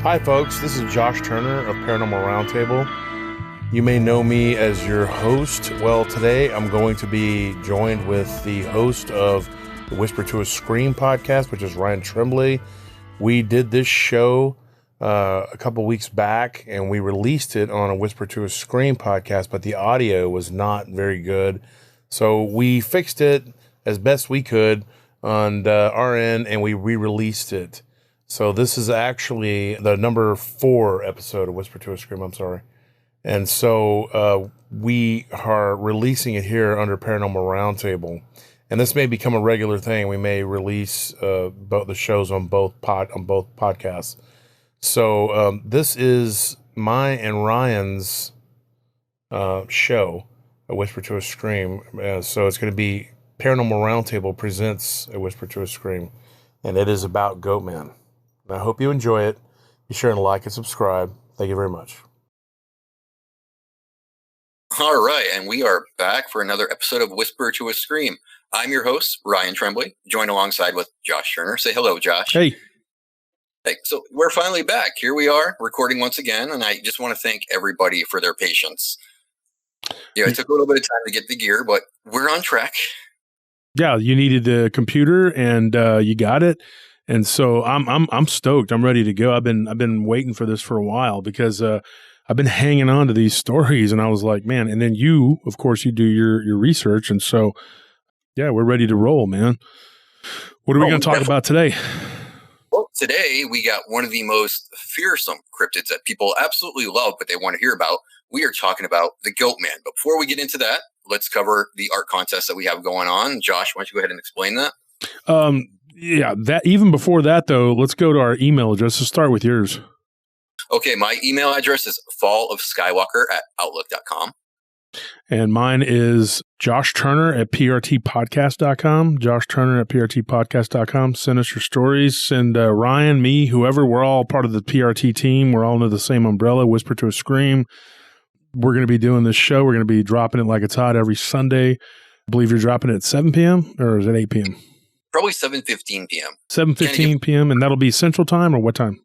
Hi folks, this is Josh Turner of Paranormal Roundtable. You may know me as your host. Well, today I'm going to be joined with the host of the Whisper to a Scream podcast, which is Ryan Tremblay. We did this show a couple weeks back and we released it on a Whisper to a Scream podcast, but the audio was not very good. So we fixed it as best we could on our end and we re-released it. So this is actually the number 4 episode of Whisper to a Scream, I'm sorry. And so we are releasing it here under Paranormal Roundtable. And this may become a regular thing. We may release both the shows on both podcasts. So this is mine and Ryan's show, A Whisper to a Scream. So it's going to be Paranormal Roundtable presents A Whisper to a Scream. And it is about Goatman. I hope you enjoy it. Be sure to like and subscribe. Thank you very much. All right, and we are back for another episode of Whisper to a Scream. I'm your host, Ryan Tremblay, joined alongside with Josh Turner. Say hello, Josh. Hey. Hey, so we're finally back. Here we are, recording once again, and I just want to thank everybody for their patience. Yeah, it took a little bit of time to get the gear, but we're on track. Yeah, you needed the computer, and you got it. And so I'm stoked. I'm ready to go. I've been waiting for this for a while because I've been hanging on to these stories, and I was like, man. And then you, of course, you do your research, and so yeah, we're ready to roll, man. What are we going to talk about today? Well, today we got one of the most fearsome cryptids that people absolutely love, but they want to hear about. We are talking about the Goatman. But before we get into that, let's cover the art contest that we have going on. Josh, why don't you go ahead and explain that? Yeah, that even before that, though, let's go to our email address. Let's start with yours. Okay, my email address is fallofskywalker@outlook.com. And mine is Josh Turner at prtpodcast.com. Josh Turner at prtpodcast.com. Send us your stories. Send Ryan, me, whoever. We're all part of the PRT team. We're all under the same umbrella, Whisper to a Scream. We're going to be doing this show. We're going to be dropping it like it's hot every Sunday. I believe you're dropping it at 7 p.m. or is it 8 p.m.? Probably 7:15 p.m. 7:15 p.m. And that'll be Central Time or what time?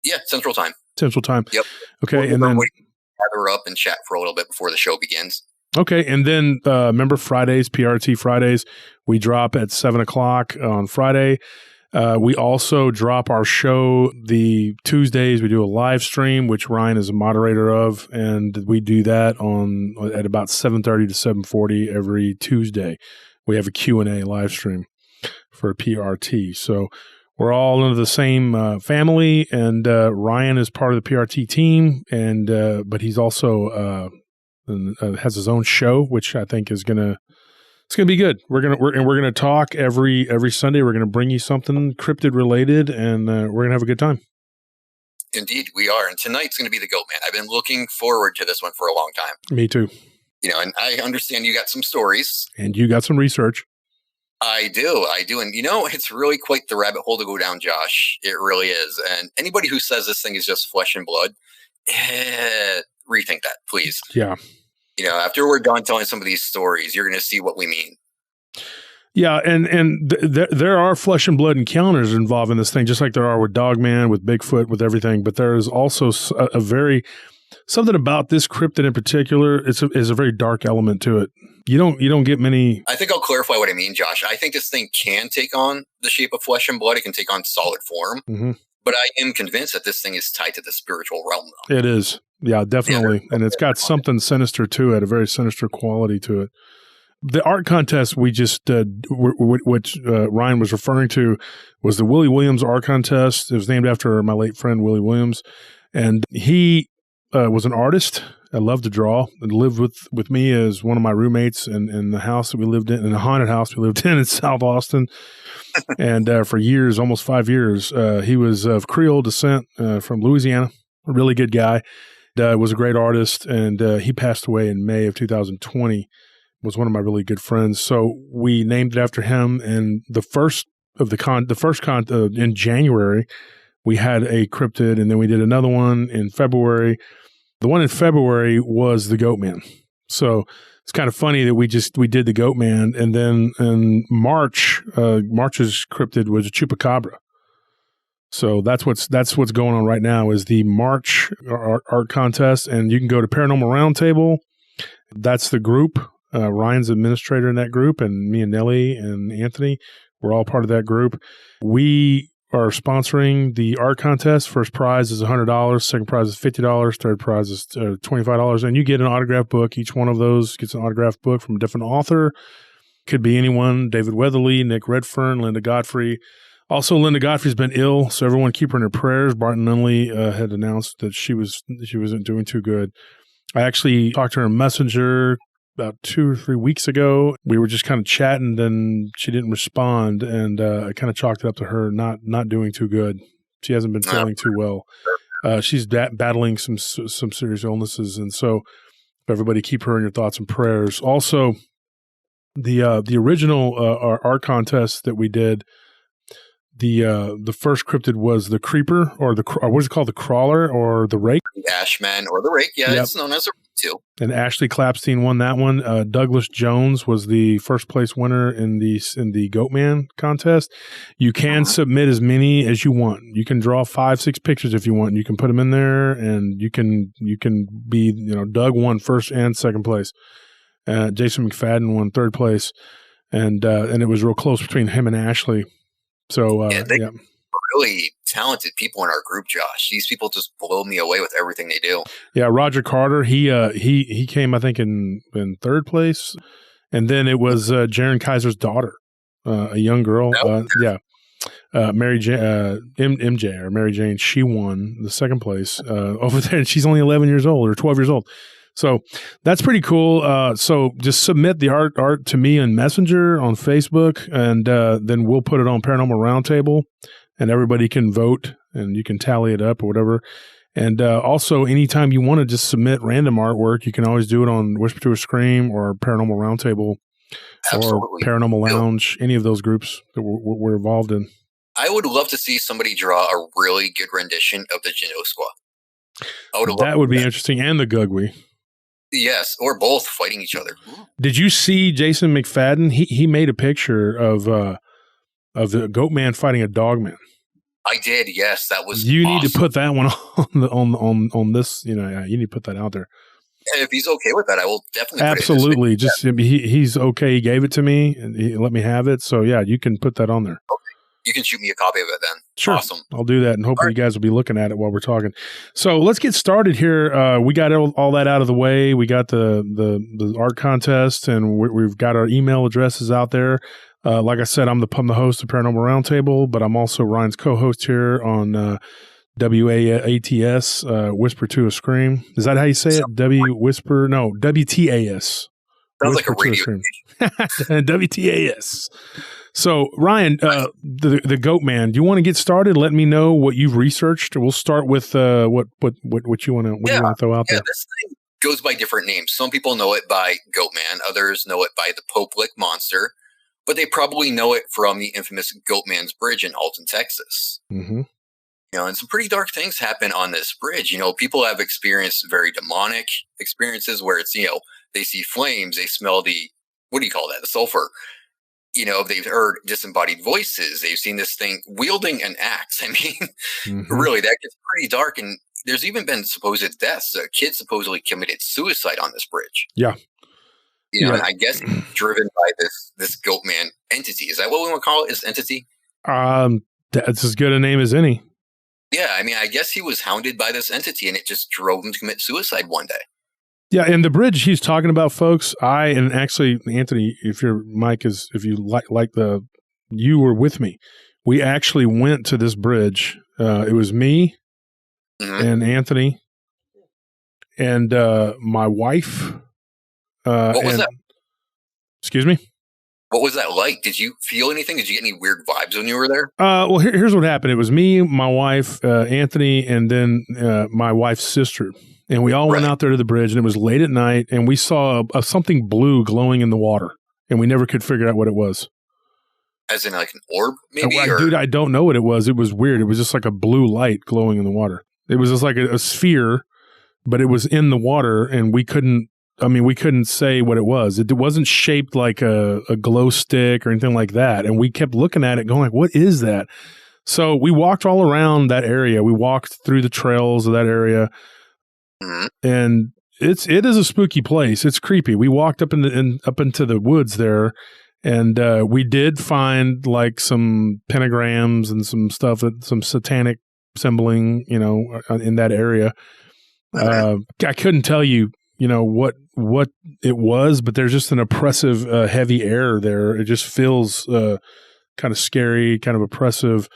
Yeah, Central Time. Central Time. Yep. Okay, and then gather up and chat for a little bit before the show begins. Okay, and then remember Fridays, PRT Fridays, we drop at 7 o'clock on Friday. We also drop our show the Tuesdays. We do a live stream, which Ryan is a moderator of, and we do that at about 7:30 to 7:40 every Tuesday. We have a Q&A live stream for PRT. So we're all under the same family, and Ryan is part of the PRT team, and but he's also has his own show, which I think is gonna be good. We're gonna talk every Sunday. We're gonna bring you something cryptid related, and we're gonna have a good time. Indeed, we are. And tonight's gonna be the Goatman. I've been looking forward to this one for a long time. Me too. And I understand you got some stories, and you got some research. I do. And it's really quite the rabbit hole to go down, Josh. It really is. And anybody who says this thing is just flesh and blood, rethink that, please. Yeah. After we're done telling some of these stories, you're going to see what we mean. Yeah, and there are flesh and blood encounters involved in this thing, just like there are with Dogman, with Bigfoot, with everything. But there is also something about this cryptid in particular. Is a very dark element to it. You don't get many. I think I'll clarify what I mean, Josh. I think this thing can take on the shape of flesh and blood. It can take on solid form. Mm-hmm. But I am convinced that this thing is tied to the spiritual realm, though. It is. Yeah, definitely. Yeah, and it's got something sinister to it, a very sinister quality to it. The art contest we just which Ryan was referring to was the Willie Williams art contest. It was named after my late friend, Willie Williams. And he was an artist. I loved to draw and lived with me as one of my roommates in the house that we lived in the haunted house we lived in South Austin. And for years, almost 5 years, he was of Creole descent from Louisiana, a really good guy. Was a great artist, and he passed away in May of 2020, was one of my really good friends. So we named it after him, and the first in January, we had a cryptid, and then we did another one in February. The one in February was the Goatman. So it's kind of funny that we did the Goatman, and then in March's cryptid was a chupacabra. So that's what's going on right now is the March art contest, and you can go to Paranormal Roundtable. That's the group. Ryan's administrator in that group, and me and Nellie and Anthony, we're all part of that group. We are sponsoring the art contest. First prize is $100. Second prize is $50. Third prize is $25. And you get an autograph book. Each one of those gets an autograph book from a different author. Could be anyone: David Weatherly, Nick Redfern, Linda Godfrey. Also, Linda Godfrey's been ill, so everyone keep her in her prayers. Barton Nunley had announced that she wasn't doing too good. I actually talked to her on Messenger about 2 or 3 weeks ago. We were just kind of chatting, then she didn't respond, and I kind of chalked it up to her not doing too good. She hasn't been feeling too well. She's battling some serious illnesses, and so everybody keep her in your thoughts and prayers. Also, the original art contest that we did. The first cryptid was the creeper, or what is it called, the crawler, or the rake? The Ashman or the rake, yeah, It's known as a rake too. And Ashley Clapstein won that one. Douglas Jones was the first place winner in the Goatman contest. You can submit as many as you want. You can draw 5-6 pictures if you want. You can put them in there, and you can be, Doug won first and second place. Jason McFadden won third place, and it was real close between him and Ashley. So, they are really talented people in our group, Josh. These people just blow me away with everything they do. Yeah, Roger Carter, he came, I think, in third place. And then it was Jaron Kaiser's daughter, a young girl. Mary Jane, MJ, or Mary Jane, she won the second place over there. And she's only 11 years old or 12 years old. So that's pretty cool. So just submit the art to me on Messenger, on Facebook, and then we'll put it on Paranormal Roundtable, and everybody can vote, and you can tally it up or whatever. And also, anytime you want to just submit random artwork, you can always do it on Whisper to a Scream or Paranormal Roundtable. Absolutely. Or Paranormal Lounge, any of those groups that we're involved in. I would love to see somebody draw a really good rendition of the Genoa. That would be interesting, and the Gugwe. Yes, or both fighting each other. Did you see Jason McFadden? He made a picture of the Goatman fighting a Dogman. I did. Yes, that was. You awesome. Need to put that one on this. You need to put that out there. And if he's okay with that, I will definitely. Absolutely, just he's okay. He gave it to me and he let me have it. So yeah, you can put that on there. Okay. You can shoot me a copy of it then. Sure. Awesome. I'll do that, and hopefully you guys will be looking at it while we're talking. So let's get started here. We got all that out of the way. We got the art contest, and we've got our email addresses out there. Like I said, I'm the host of Paranormal Roundtable, but I'm also Ryan's co-host here on WATS, Whisper to a Scream. Is that how you say it? WTAS. Sounds like a radio. WTAS. So, Ryan, the Goatman, do you want to get started? Let me know what you've researched. We'll start with what you want to throw out there. This thing goes by different names. Some people know it by Goatman. Others know it by the Pope Lick Monster. But they probably know it from the infamous Goatman's Bridge in Alton, Texas. Mm-hmm. And some pretty dark things happen on this bridge. People have experienced very demonic experiences where it's, they see flames, they smell the sulfur. They've heard disembodied voices. They've seen this thing wielding an axe. I mean, really, that gets pretty dark. And there's even been supposed deaths. A kid supposedly committed suicide on this bridge. Yeah. And I guess driven by this Goatman entity. Is that what we want to call it? This entity? That's as good a name as any. Yeah. I mean, I guess he was hounded by this entity, and it just drove him to commit suicide one day. Yeah, and the bridge he's talking about, folks, and actually, Anthony, if you were with me. We actually went to this bridge. It was me and Anthony and my wife. What was that? Excuse me? What was that like? Did you feel anything? Did you get any weird vibes when you were there? Well, here's what happened. It was me, my wife, Anthony, and then my wife's sister. And we all went out there to the bridge, and it was late at night, and we saw something blue glowing in the water, and we never could figure out what it was. As in like an orb, maybe? Dude, I don't know what it was. It was weird. It was just like a blue light glowing in the water. It was just like a sphere, but it was in the water, and we couldn't say what it was. It wasn't shaped like a glow stick or anything like that, and we kept looking at it going like, what is that? So we walked all around that area. We walked through the trails of that area, and it is a spooky place. It's creepy. We walked up into the woods there, and we did find like some pentagrams and some stuff, some satanic symboling, in that area. I couldn't tell you, what it was, but there's just an oppressive, heavy air there. It just feels kind of scary, kind of oppressive.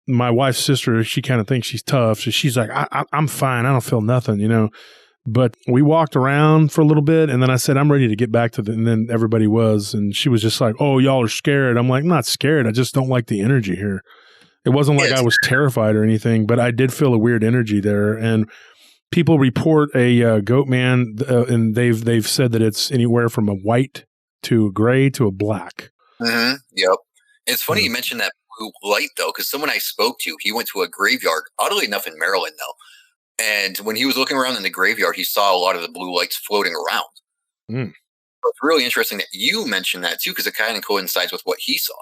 My wife's sister, she kind of thinks she's tough. So she's like, I'm fine. I don't feel nothing, But we walked around for a little bit, and then I said, I'm ready to get back to and then everybody was. And she was just like, oh, y'all are scared. I'm like, I'm not scared. I just don't like the energy here. It wasn't like I was terrified or anything, but I did feel a weird energy there. And people report a Goatman, and they've said that it's anywhere from a white to a gray to a black. Yep. It's funny you mentioned that blue light, though, because someone I spoke to, he went to a graveyard, oddly enough in Maryland, though. And when he was looking around in the graveyard, he saw a lot of the blue lights floating around. So it's really interesting that you mentioned that, too, because it kind of coincides with what he saw.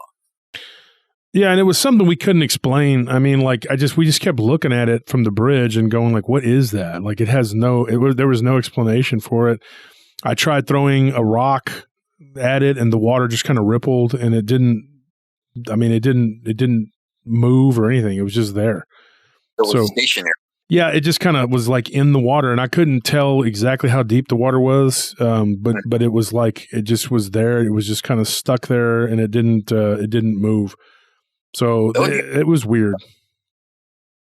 Yeah, and it was something we couldn't explain. I mean, like we just kept looking at it from the bridge and going like, what is that? Like there was no explanation for it. I tried throwing a rock at it and the water just kind of rippled, and it didn't move or anything. It was just there. It was stationary. Yeah, it just kind of was like in the water, and I couldn't tell exactly how deep the water was. But it was like, it just was there. It was just kind of stuck there, and it didn't move. So it was weird.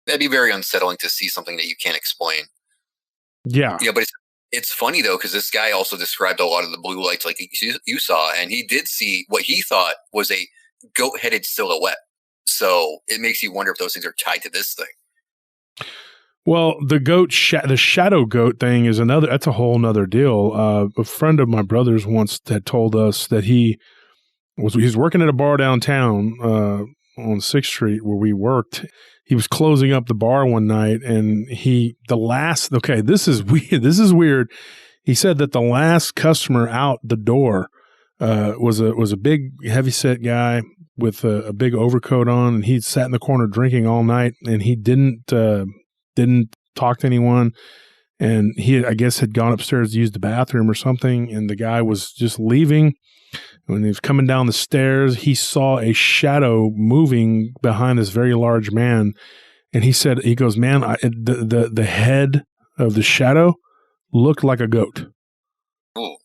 That'd be very unsettling to see something that you can't explain. Yeah. Yeah, but it's funny, though, because this guy also described a lot of the blue lights like you saw, and he did see what he thought was a goat-headed silhouette. So it makes you wonder if those things are tied to this thing. Well, the shadow goat thing is that's a whole nother deal. A friend of my brother's once had told us that he was working at a bar downtown, on 6th Street where we worked. He was closing up the bar one night, and this is weird. This is weird. He said that the last customer out the door was a big heavyset guy with a big overcoat on, and he sat in the corner drinking all night, and he didn't talk to anyone. And he, I guess, had gone upstairs to use the bathroom or something, and the guy was just leaving. When he was coming down the stairs, he saw a shadow moving behind this very large man. And he goes, man, the head of the shadow looked like a goat. Ooh.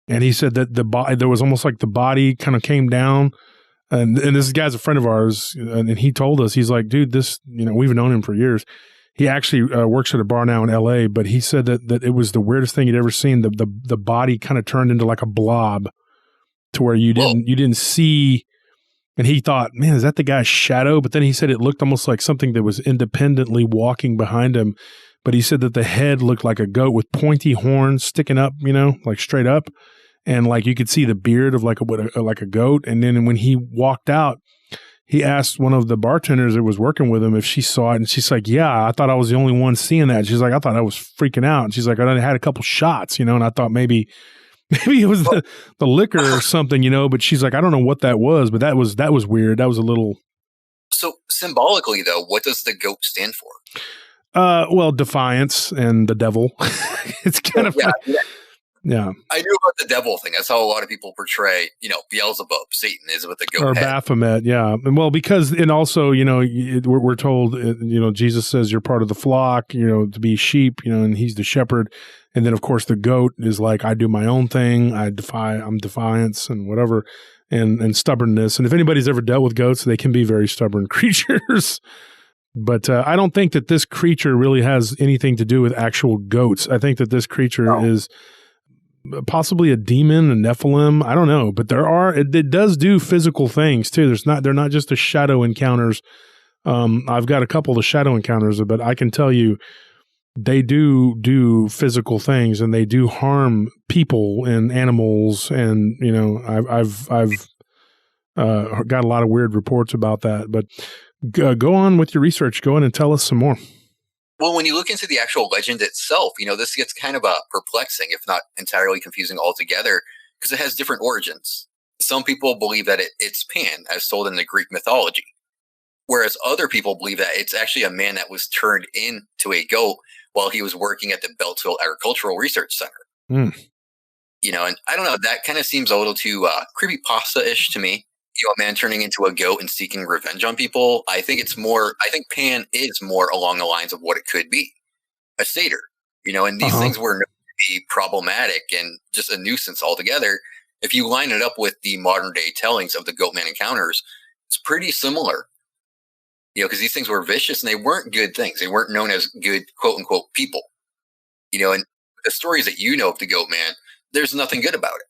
And he said that there was almost like the body kind of came down. And this guy's a friend of ours. And he told us, he's like, dude, we've known him for years. He actually works at a bar now in LA, but he said that it was the weirdest thing he'd ever seen. The body kind of turned into like a blob, to where you didn't see, and he thought, man, is that the guy's shadow? But then he said it looked almost like something that was independently walking behind him. But he said that the head looked like a goat with pointy horns sticking up, like straight up, and like you could see the beard of like a goat. And then when he walked out, he asked one of the bartenders that was working with him if she saw it, and she's like, yeah, I thought I was the only one seeing that. She's like, I thought I was freaking out. And she's like, I had a couple shots, and I thought maybe it was the liquor or something, but she's like, I don't know what that was, but that was weird. That was a little. So symbolically, though, what does the goat stand for? Well, defiance and the devil. It's kind of yeah. I knew about the devil thing. That's how a lot of people portray, Beelzebub, Satan is with the goat or head. Baphomet, yeah. And well, because, and also, we're told, Jesus says you're part of the flock, to be sheep, and he's the shepherd. And then, of course, the goat is like, I do my own thing. I'm defiance and whatever, and stubbornness. And if anybody's ever dealt with goats, they can be very stubborn creatures. But I don't think that this creature really has anything to do with actual goats. I think that this creature is possibly a demon, a Nephilim. I don't know, but it does do physical things too. They're not just the shadow encounters. I've got a couple of the shadow encounters, but I can tell you they do physical things, and they do harm people and animals. And, I've got a lot of weird reports about that, but go on with your research. Go on and tell us some more. Well, when you look into the actual legend itself, this gets kind of perplexing, if not entirely confusing altogether, because it has different origins. Some people believe that it's Pan, as told in the Greek mythology, Whereas other people believe that it's actually a man that was turned into a goat while he was working at the Beltsville Agricultural Research Center. Mm. And I don't know, that kind of seems a little too creepypasta-ish to me. A man turning into a goat and seeking revenge on people. I think Pan is more along the lines of what it could be, a satyr, and these things were known to be problematic and just a nuisance altogether. If you line it up with the modern day tellings of the Goatman encounters, it's pretty similar, because these things were vicious and they weren't good things. They weren't known as good, quote unquote, people, and the stories that of the Goatman, there's nothing good about it.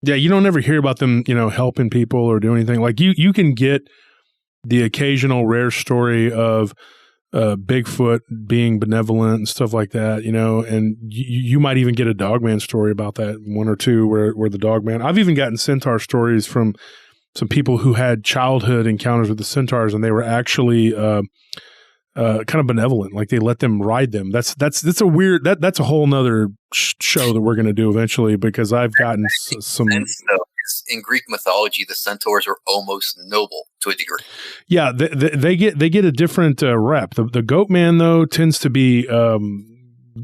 Yeah, you don't ever hear about them, helping people or do anything. Like you can get the occasional rare story of Bigfoot being benevolent and stuff like that, and you might even get a Dogman story about that, one or two where the Dogman. I've even gotten centaur stories from some people who had childhood encounters with the centaurs, and they were actually kind of benevolent, like they let them ride them. That's a weird that's a whole nother show that we're going to do eventually, because I've gotten some. In Greek mythology, the centaurs are almost noble to a degree. Yeah, they get a different rep. The Goatman though tends to be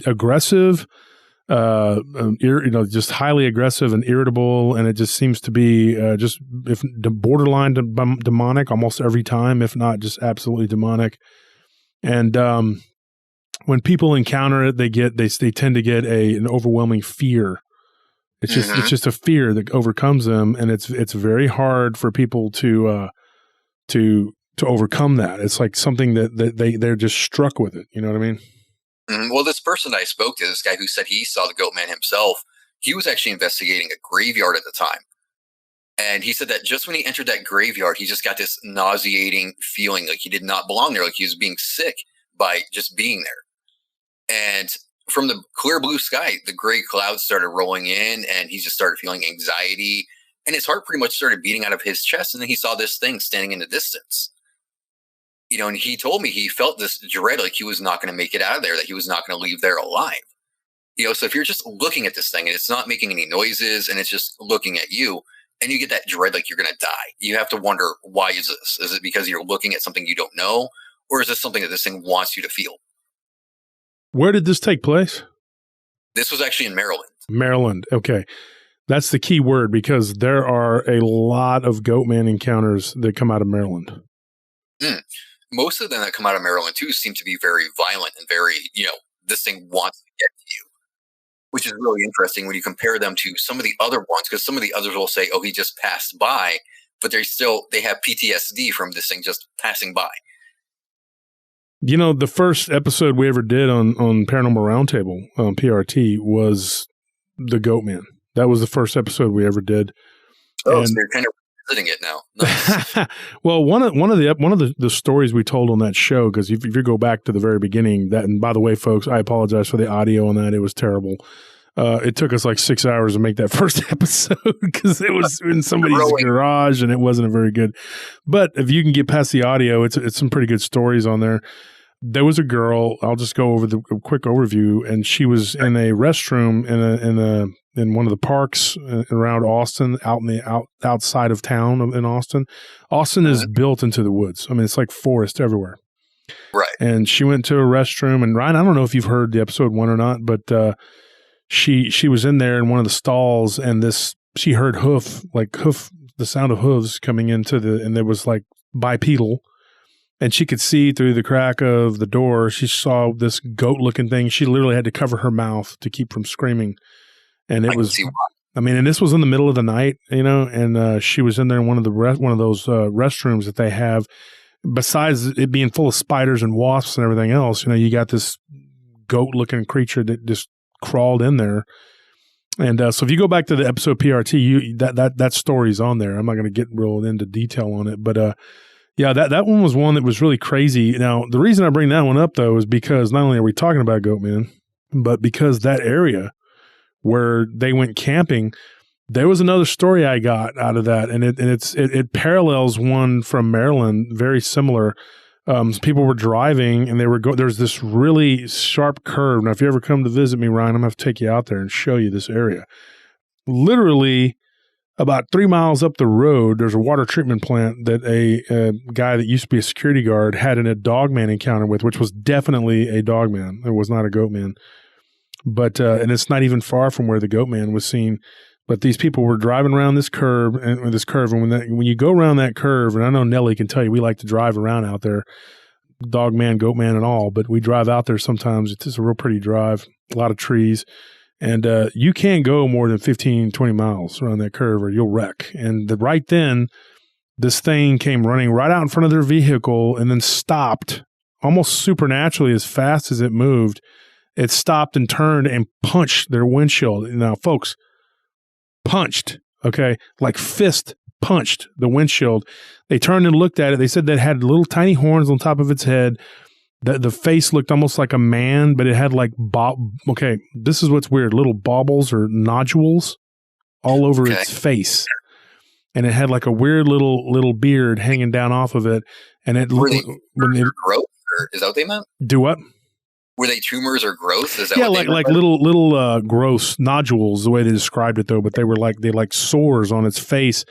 aggressive, just highly aggressive and irritable, and it just seems to be just if borderline demonic almost every time, if not just absolutely demonic. And when people encounter it, they tend to get an overwhelming fear. It's just a fear that overcomes them, and it's very hard for people to overcome that. It's like something that they're just struck with it. You know what I mean? Well, this person I spoke to, this guy who said he saw the Goatman himself, he was actually investigating a graveyard at the time. And he said that just when he entered that graveyard, he just got this nauseating feeling like he did not belong there, like he was being sick by just being there. And from the clear blue sky, the gray clouds started rolling in, and he just started feeling anxiety, and his heart pretty much started beating out of his chest. And then he saw this thing standing in the distance. And he told me he felt this dread, like he was not going to make it out of there, that he was not going to leave there alive. So if you're just looking at this thing and it's not making any noises and it's just looking at you, and you get that dread like you're going to die, you have to wonder, why is this? Is it because you're looking at something you don't know? Or is this something that this thing wants you to feel? Where did this take place? This was actually in Maryland. Maryland. Okay. That's the key word, because there are a lot of Goatman encounters that come out of Maryland. Most of them that come out of Maryland, too, seem to be very violent and very, this thing wants to get to you, which is really interesting when you compare them to some of the other ones, because some of the others will say, oh, he just passed by, but they have PTSD from this thing just passing by. The first episode we ever did on Paranormal Roundtable on PRT was the Goatman. That was the first episode we ever did. Oh, so you're kind of visiting it now. Nice. Well, one of the stories we told on that show, because if you go back to the very beginning, and by the way, folks, I apologize for the audio on that. It was terrible. It took us like 6 hours to make that first episode because it was in somebody's garage and it wasn't very good. But if you can get past the audio, it's some pretty good stories on there. There was a girl. I'll just go over a quick overview, and she was in a restroom in one of the parks around Austin, outside of town in Austin. Austin is built into the woods. I mean, it's like forest everywhere. Right. And she went to a restroom, and Ryan, I don't know if you've heard the episode 1 or not, but she was in there in one of the stalls, and she heard the sound of hooves coming into and there was like bipedal. And she could see through the crack of the door. She saw this goat-looking thing. She literally had to cover her mouth to keep from screaming. And and this was in the middle of the night, and she was in there in one of those restrooms that they have. Besides it being full of spiders and wasps and everything else, you got this goat-looking creature that just crawled in there. And so if you go back to the episode PRT, that story's on there. I'm not going to get real into detail on it, but yeah, that one was one that was really crazy. Now, the reason I bring that one up, though, is because not only are we talking about Goatman, but because that area where they went camping, there was another story I got out of that, and it parallels one from Maryland, very similar. People were driving, and there's this really sharp curve. Now, if you ever come to visit me, Ryan, I'm going to have to take you out there and show you this area. Literally, About 3 miles up the road, there's a water treatment plant that a guy that used to be a security guard had a dogman encounter with, which was definitely a dogman. It was not a goatman. But and it's not even far from where the goatman was seen. But these people were driving around this curve, and when you go around that curve, and I know Nelly can tell you, we like to drive around out there, dogman, goatman, and all. But we drive out there sometimes. It's just a real pretty drive, a lot of trees. And you can't go more than 15, 20 miles around that curve or you'll wreck. And right then, this thing came running right out in front of their vehicle and then stopped almost supernaturally as fast as it moved. It stopped and turned and punched their windshield. Now, folks, punched, okay, like fist punched the windshield. They turned and looked at it. They said that it had little tiny horns on top of its head. The face looked almost like a man, but it had like okay, this is what's weird, little baubles or nodules all over its face. And it had like a weird little beard hanging down off of it. And it were they growth, or is that what they meant? Do what? Were they tumors or growth? Is that yeah, what like little gross nodules, the way they described it though, but they were like sores on its face.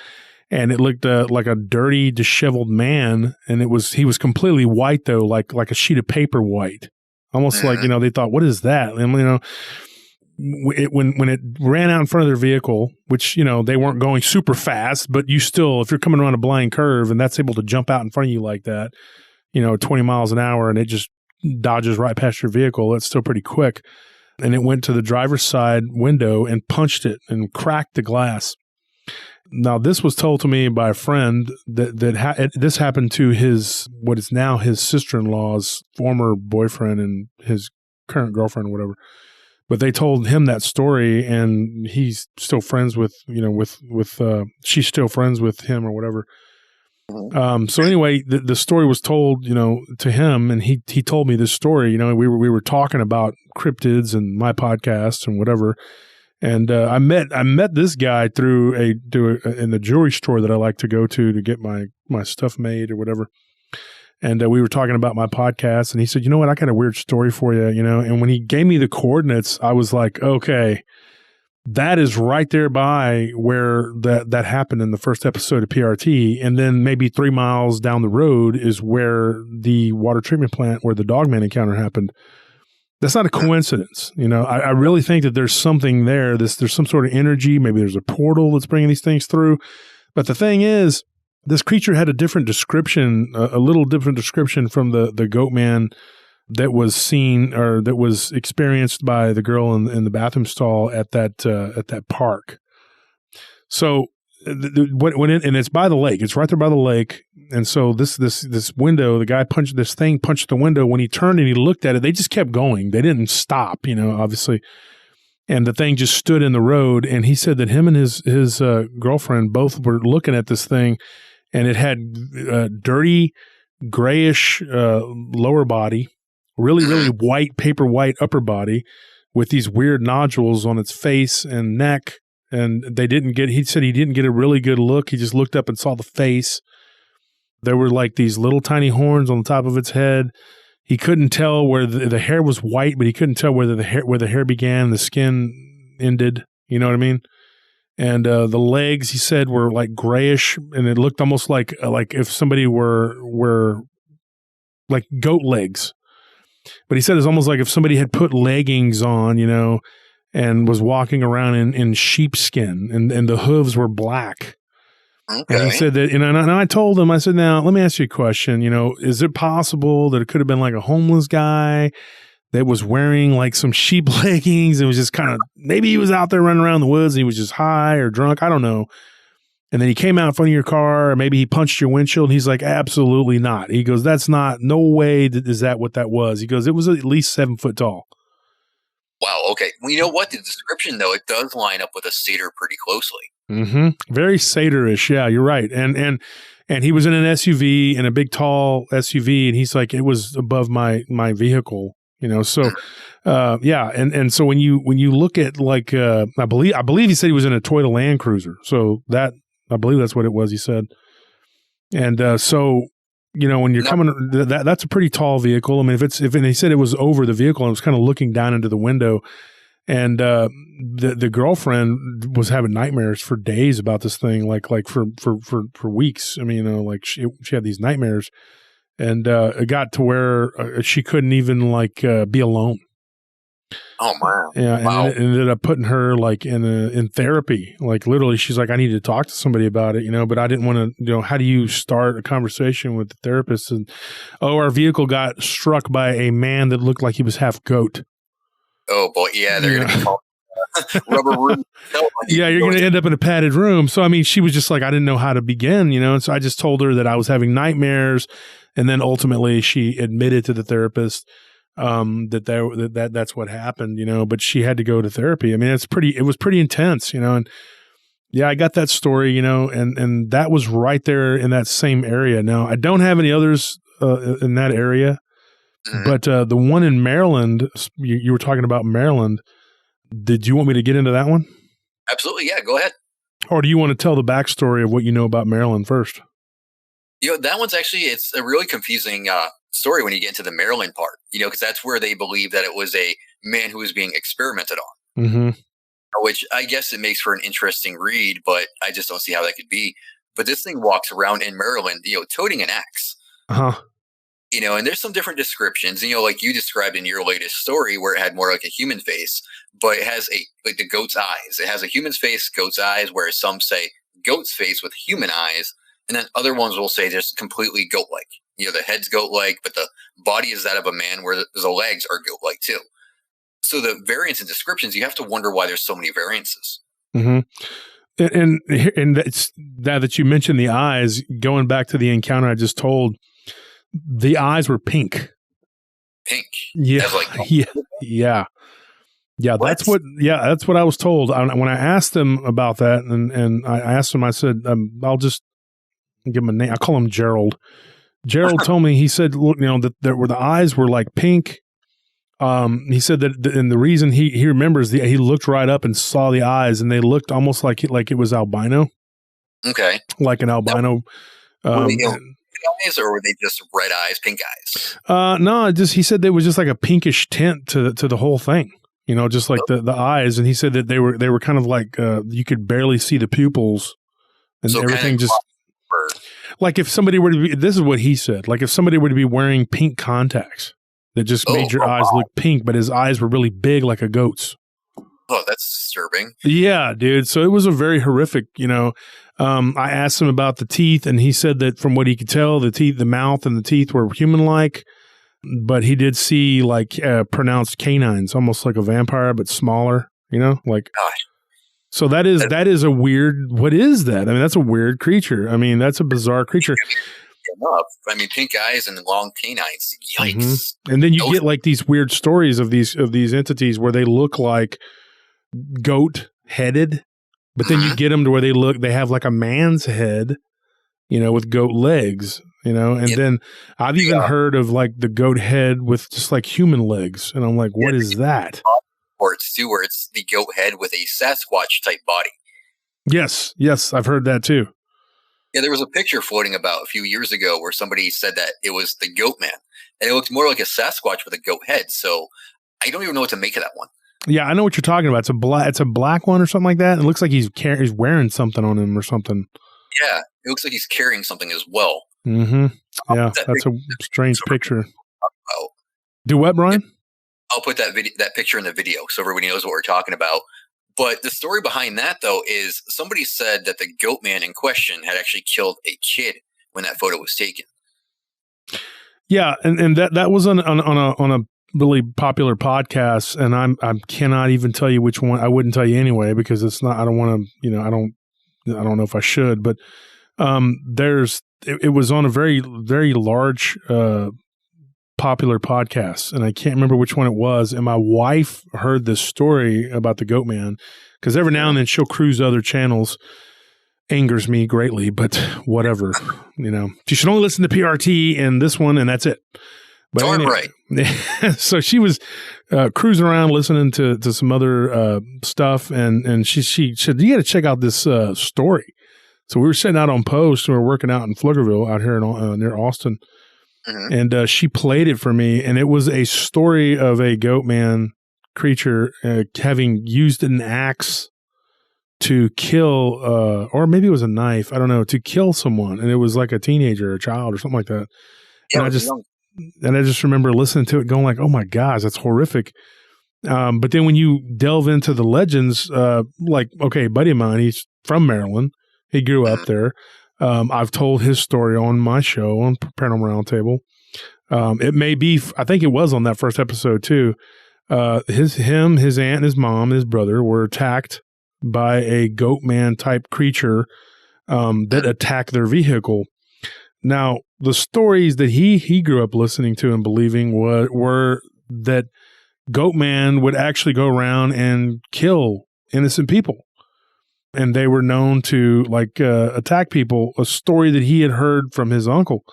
And it looked like a dirty, disheveled man, and he was completely white though, like a sheet of paper white, almost like they thought, what is that? And when it ran out in front of their vehicle, which they weren't going super fast, but you still, if you're coming around a blind curve and that's able to jump out in front of you like that, 20 miles an hour, and it just dodges right past your vehicle, that's still pretty quick. And it went to the driver's side window and punched it and cracked the glass. Now, this was told to me by a friend that this happened to what is now his sister-in-law's former boyfriend and his current girlfriend or whatever. But they told him that story, and he's still friends with she's still friends with him or whatever. So anyway, the story was told, to him, and he told me this story. We were talking about cryptids and my podcast and whatever. And I met this guy through in the jewelry store that I like to go to get my stuff made or whatever. And we were talking about my podcast, and he said, "You know what? I got a weird story for you." And when he gave me the coordinates, I was like, "Okay, that is right there by where that happened in the first episode of PRT, and then maybe 3 miles down the road is where the water treatment plant where the dogman encounter happened." That's not a coincidence. I really think that there's something there. There's some sort of energy. Maybe there's a portal that's bringing these things through. But the thing is, this creature had a different description, a little different description from the goatman that was seen or that was experienced by the girl in the bathroom stall at that park. So and it's by the lake. It's right there by the lake. And so this window, the guy punched the window. When he turned and he looked at it, they just kept going. They didn't stop, obviously. And the thing just stood in the road. And he said that him and his girlfriend both were looking at this thing, and it had dirty, grayish lower body, really, really white, paper white upper body with these weird nodules on its face and neck. And he said he didn't get a really good look. He just looked up and saw the face. There were like these little tiny horns on the top of its head. He couldn't tell where the hair was white, but he couldn't tell where the hair began and the skin ended. You know what I mean? And the legs, he said, were like grayish, and it looked almost like if somebody were like goat legs. But he said it's almost like if somebody had put leggings on, and was walking around in sheepskin, and the hooves were black. Okay. And he said that, and I told him, I said, now, let me ask you a question. Is it possible that it could have been like a homeless guy that was wearing like some sheep leggings and was just kind of, maybe he was out there running around the woods and he was just high or drunk? I don't know. And then he came out in front of your car, or maybe he punched your windshield. He's like, absolutely not. He goes, that's not, no way is that what that was. He goes, it was at least 7 foot tall. Wow. Okay. Well, you know what? The description, though, it does line up with a satyr pretty closely. Mm-hmm. Very satyrish. Yeah, you're right. And he was in an SUV, in a big, tall SUV, and he's like, it was above my vehicle. So, yeah. And so when you look at like, I believe he said he was in a Toyota Land Cruiser. So I believe that's what it was. He said, and so. When you're coming, that's a pretty tall vehicle. I mean, and he said it was over the vehicle and it was kind of looking down into the window. And the girlfriend was having nightmares for days about this thing, like for weeks. I mean, like she had these nightmares, and it got to where she couldn't even be alone. Oh man! Yeah, and wow. it ended up putting her in therapy. Like literally, she's like, I need to talk to somebody about it, but I didn't want to. How do you start a conversation with the therapist? And our vehicle got struck by a man that looked like he was half goat. Oh boy, yeah, they're gonna be called rubber room. Yeah, you're gonna end up in a padded room. So I mean, she was just like, I didn't know how to begin, and so I just told her that I was having nightmares, and then ultimately she admitted to the therapist that's what happened, but she had to go to therapy. I mean, it was pretty intense, and yeah, I got that story, and that was right there in that same area. Now, I don't have any others in that area, but the one in Maryland, you were talking about Maryland. Did you want me to get into that one? Absolutely, yeah, go ahead. Or do you want to tell the backstory of what you know about Maryland first? That one's actually, it's a really confusing story when you get into the Maryland part, because that's where they believe that it was a man who was being experimented on, mm-hmm. which I guess it makes for an interesting read, but I just don't see how that could be. But this thing walks around in Maryland, toting an axe. Uh-huh. And there's some different descriptions, like you described in your latest story where it had more like a human face, but it has the goat's eyes. It has a human's face, goat's eyes, whereas some say goat's face with human eyes. And then other ones will say just completely goat-like. The head's goat-like, but the body is that of a man where the legs are goat-like too. So the variants and descriptions, you have to wonder why there's so many variances. Mm-hmm. And that's, now that you mentioned the eyes, going back to the encounter I just told, the eyes were pink. Pink? Yeah. Yeah. That's what I was told. When I asked them about that, and I asked them, I said, I'll just give him a name. I call him Gerald. Gerald told me, he said, look, that the eyes were like pink. He said that, and the reason he remembers, he looked right up and saw the eyes, and they looked almost like it was albino. Okay. Like an albino. Were they eyes, or were they just red eyes, pink eyes? No, he said there was just like a pinkish tint to the whole thing. Just like the eyes, and he said that they were kind of like you could barely see the pupils, and so everything just. Like if somebody were to be, this is what he said, like if somebody were to be wearing pink contacts that just made your eyes look pink, but his eyes were really big like a goat's. Oh, that's disturbing. Yeah, dude. So it was a very horrific, I asked him about the teeth, and he said that from what he could tell, the mouth and the teeth were human-like, but he did see pronounced canines, almost like a vampire, but smaller, like. Gosh. So that is a weird, what is that? I mean, that's a weird creature. I mean, that's a bizarre creature. I mean, pink eyes and long canines. Yikes. Mm-hmm. And then you get like these weird stories of these entities where they look like goat headed, but then you get them to where they have like a man's head, with goat legs, and then I've even heard of like the goat head with just like human legs. And I'm like, what is that? Reports too, where it's the goat head with a Sasquatch type body. Yes, I've heard that too. Yeah, there was a picture floating about a few years ago where somebody said that it was the Goatman, and it looked more like a Sasquatch with a goat head. So I don't even know what to make of that one. Yeah, I know what you're talking about. It's a black one or something like that. It looks like he's wearing something on him or something. Yeah, it looks like he's carrying something as well. Mm-hmm. Yeah, that's a strange picture. Do what, Brian? I'll put that picture in the video so everybody knows what we're talking about. But the story behind that, though, is somebody said that the Goatman in question had actually killed a kid when that photo was taken. Yeah, and that was on a really popular podcast, and I cannot even tell you which one. I wouldn't tell you anyway because it's not. I don't want to. I don't know if I should, but it was on a very, very large popular podcast, and I can't remember which one it was. And my wife heard this story about the Goatman because every now and then she'll cruise other channels. Angers me greatly, but whatever. She should only listen to PRT and this one, and that's it. But darn anyway, right. So she was cruising around listening to some other stuff, and she said, "You got to check out this story." So we were sitting out on post, and we were working out in Pflugerville out here near Austin. Mm-hmm. And she played it for me, and it was a story of a Goatman creature having used an axe to kill, or maybe it was a knife, I don't know, to kill someone. And it was like a teenager or a child or something like that. Yeah, And I just remember listening to it going like, oh my gosh, that's horrific. But then when you delve into the legends, like, okay, a buddy of mine, he's from Maryland. He grew up there. I've told his story on my show on Paranormal Roundtable. It may be, I think it was on that first episode too. His aunt, and his mom, and his brother were attacked by a Goatman type creature that attacked their vehicle. Now, the stories that he grew up listening to and believing were that Goatman would actually go around and kill innocent people. And they were known to attack people. A story that he had heard from his uncle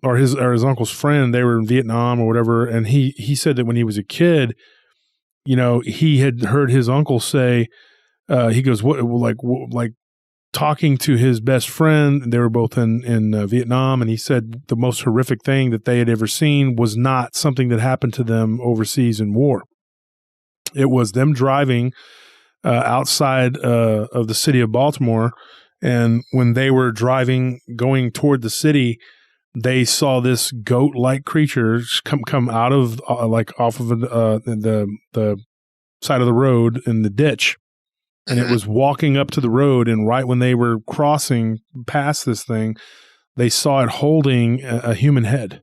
or his uncle's friend. They were in Vietnam or whatever. And he said that when he was a kid, he had heard his uncle say, he goes, like talking to his best friend. They were both in Vietnam. And he said the most horrific thing that they had ever seen was not something that happened to them overseas in war. It was them driving outside of the city of Baltimore. And when they were driving, going toward the city, they saw this goat-like creature come out of off of the side of the road in the ditch. And it was walking up to the road. And right when they were crossing past this thing, they saw it holding a human head.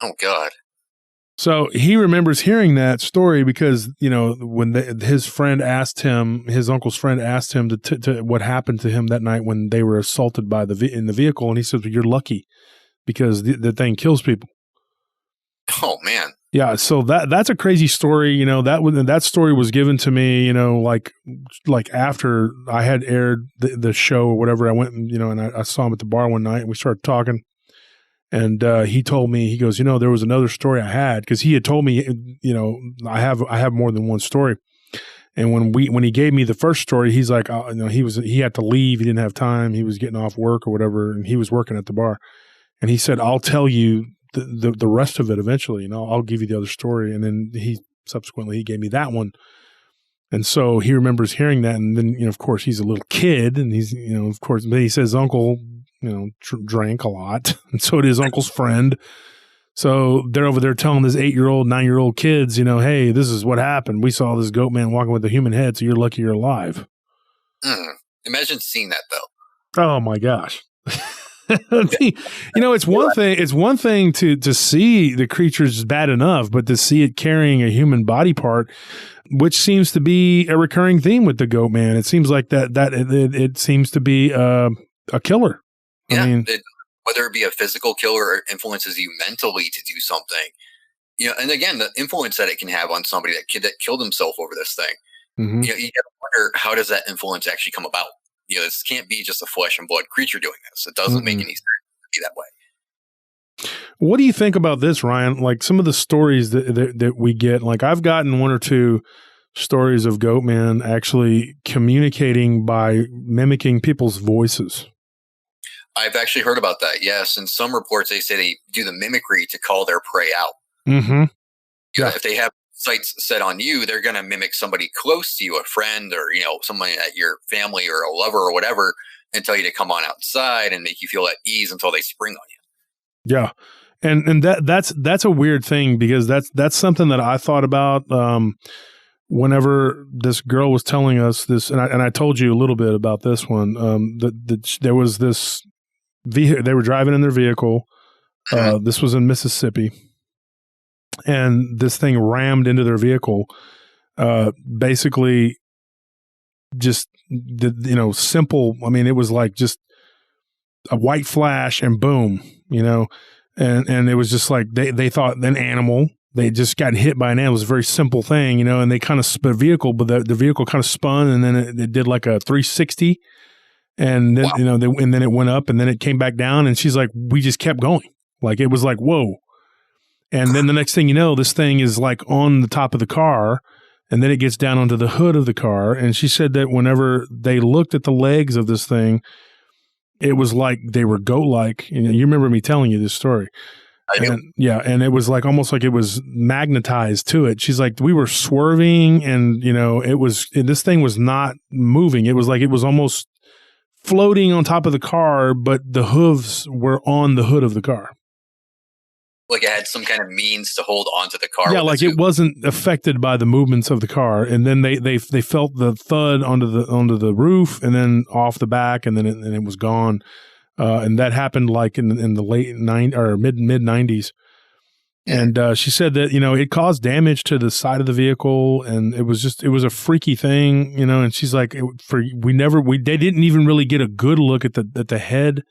Oh, God. So he remembers hearing that story because, when his friend asked him, his uncle's friend asked him to what happened to him that night when they were assaulted in the vehicle. And he said, well, you're lucky because the thing kills people. Oh, man. Yeah. So that's a crazy story. That story was given to me, like after I had aired the show or whatever. I went and I saw him at the bar one night and we started talking. And he told me, he goes, there was another story I had because he had told me, I have more than one story. And when he gave me the first story, he's like, he had to leave. He didn't have time. He was getting off work or whatever, and he was working at the bar. And he said, I'll tell you the rest of it eventually. I'll give you the other story. And then he gave me that one. And so he remembers hearing that. And then, of course, he's a little kid, and he's, of course, but he says uncle, drank a lot. And so did his uncle's friend. So they're over there telling this 8-year-old, 9-year-old kids, hey, this is what happened. We saw this Goatman walking with a human head, so you're lucky you're alive. Imagine seeing that, though. Oh, my gosh. It's one thing to see the creatures bad enough, but to see it carrying a human body part, which seems to be a recurring theme with the Goatman. It seems like that it seems to be a killer. Yeah, whether it be a physical killer or influences you mentally to do something, and again, the influence that it can have on somebody, that kid that killed himself over this thing, you got to wonder, how does that influence actually come about? This can't be just a flesh and blood creature doing this. It doesn't make any sense to be that way. What do you think about this, Ryan? Like some of the stories that we get, like I've gotten one or two stories of Goatman actually communicating by mimicking people's voices. I've actually heard about that. Yes. In some reports, they say they do the mimicry to call their prey out. Mm-hmm. Yeah. If they have sights set on you, they're going to mimic somebody close to you, a friend or, somebody at your family or a lover or whatever, and tell you to come on outside and make you feel at ease until they spring on you. Yeah. And that's a weird thing because that's something that I thought about, whenever this girl was telling us this, and I told you a little bit about this one, there was this vehicle, they were driving in their vehicle. This was in Mississippi. And this thing rammed into their vehicle, basically just, simple. I mean, it was like just a white flash and boom, and it was just like, they thought an animal, they just got hit by an animal. It was a very simple thing, and they kind of spun the vehicle, but the vehicle kind of spun and then it did like a 360 and then, wow. And then it went up and then it came back down and she's like, we just kept going. Like, it was like, whoa. And then the next thing you know, this thing is like on the top of the car, and then it gets down onto the hood of the car. And she said that whenever they looked at the legs of this thing, it was like they were goat-like. You remember me telling you this story. I do. And it was like almost like it was magnetized to it. She's like, we were swerving, and this thing was not moving. It was like it was almost floating on top of the car, but the hooves were on the hood of the car. Like it had some kind of means to hold onto the car. Yeah, like it wasn't affected by the movements of the car. And then they felt the thud onto the roof, and then off the back, and then it was gone. And that happened like in the late mid 90s. And she said that it caused damage to the side of the vehicle, and it was a freaky thing, And she's like, they didn't even really get a good look at the head.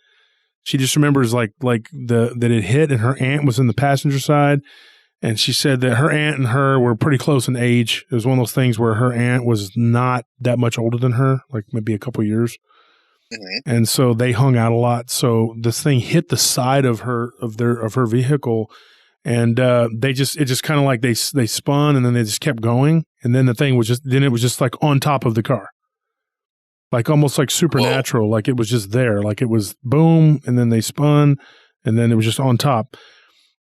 She just remembers that it hit, and her aunt was in the passenger side. And she said that her aunt and her were pretty close in age. It was one of those things where her aunt was not that much older than her, like maybe a couple years. Mm-hmm. And so they hung out a lot. So this thing hit the side of her vehicle, and it just kind of like they spun, and then they just kept going. And then it was just like on top of the car. Like almost like supernatural, like it was just there, like it was boom, and then they spun, and then it was just on top,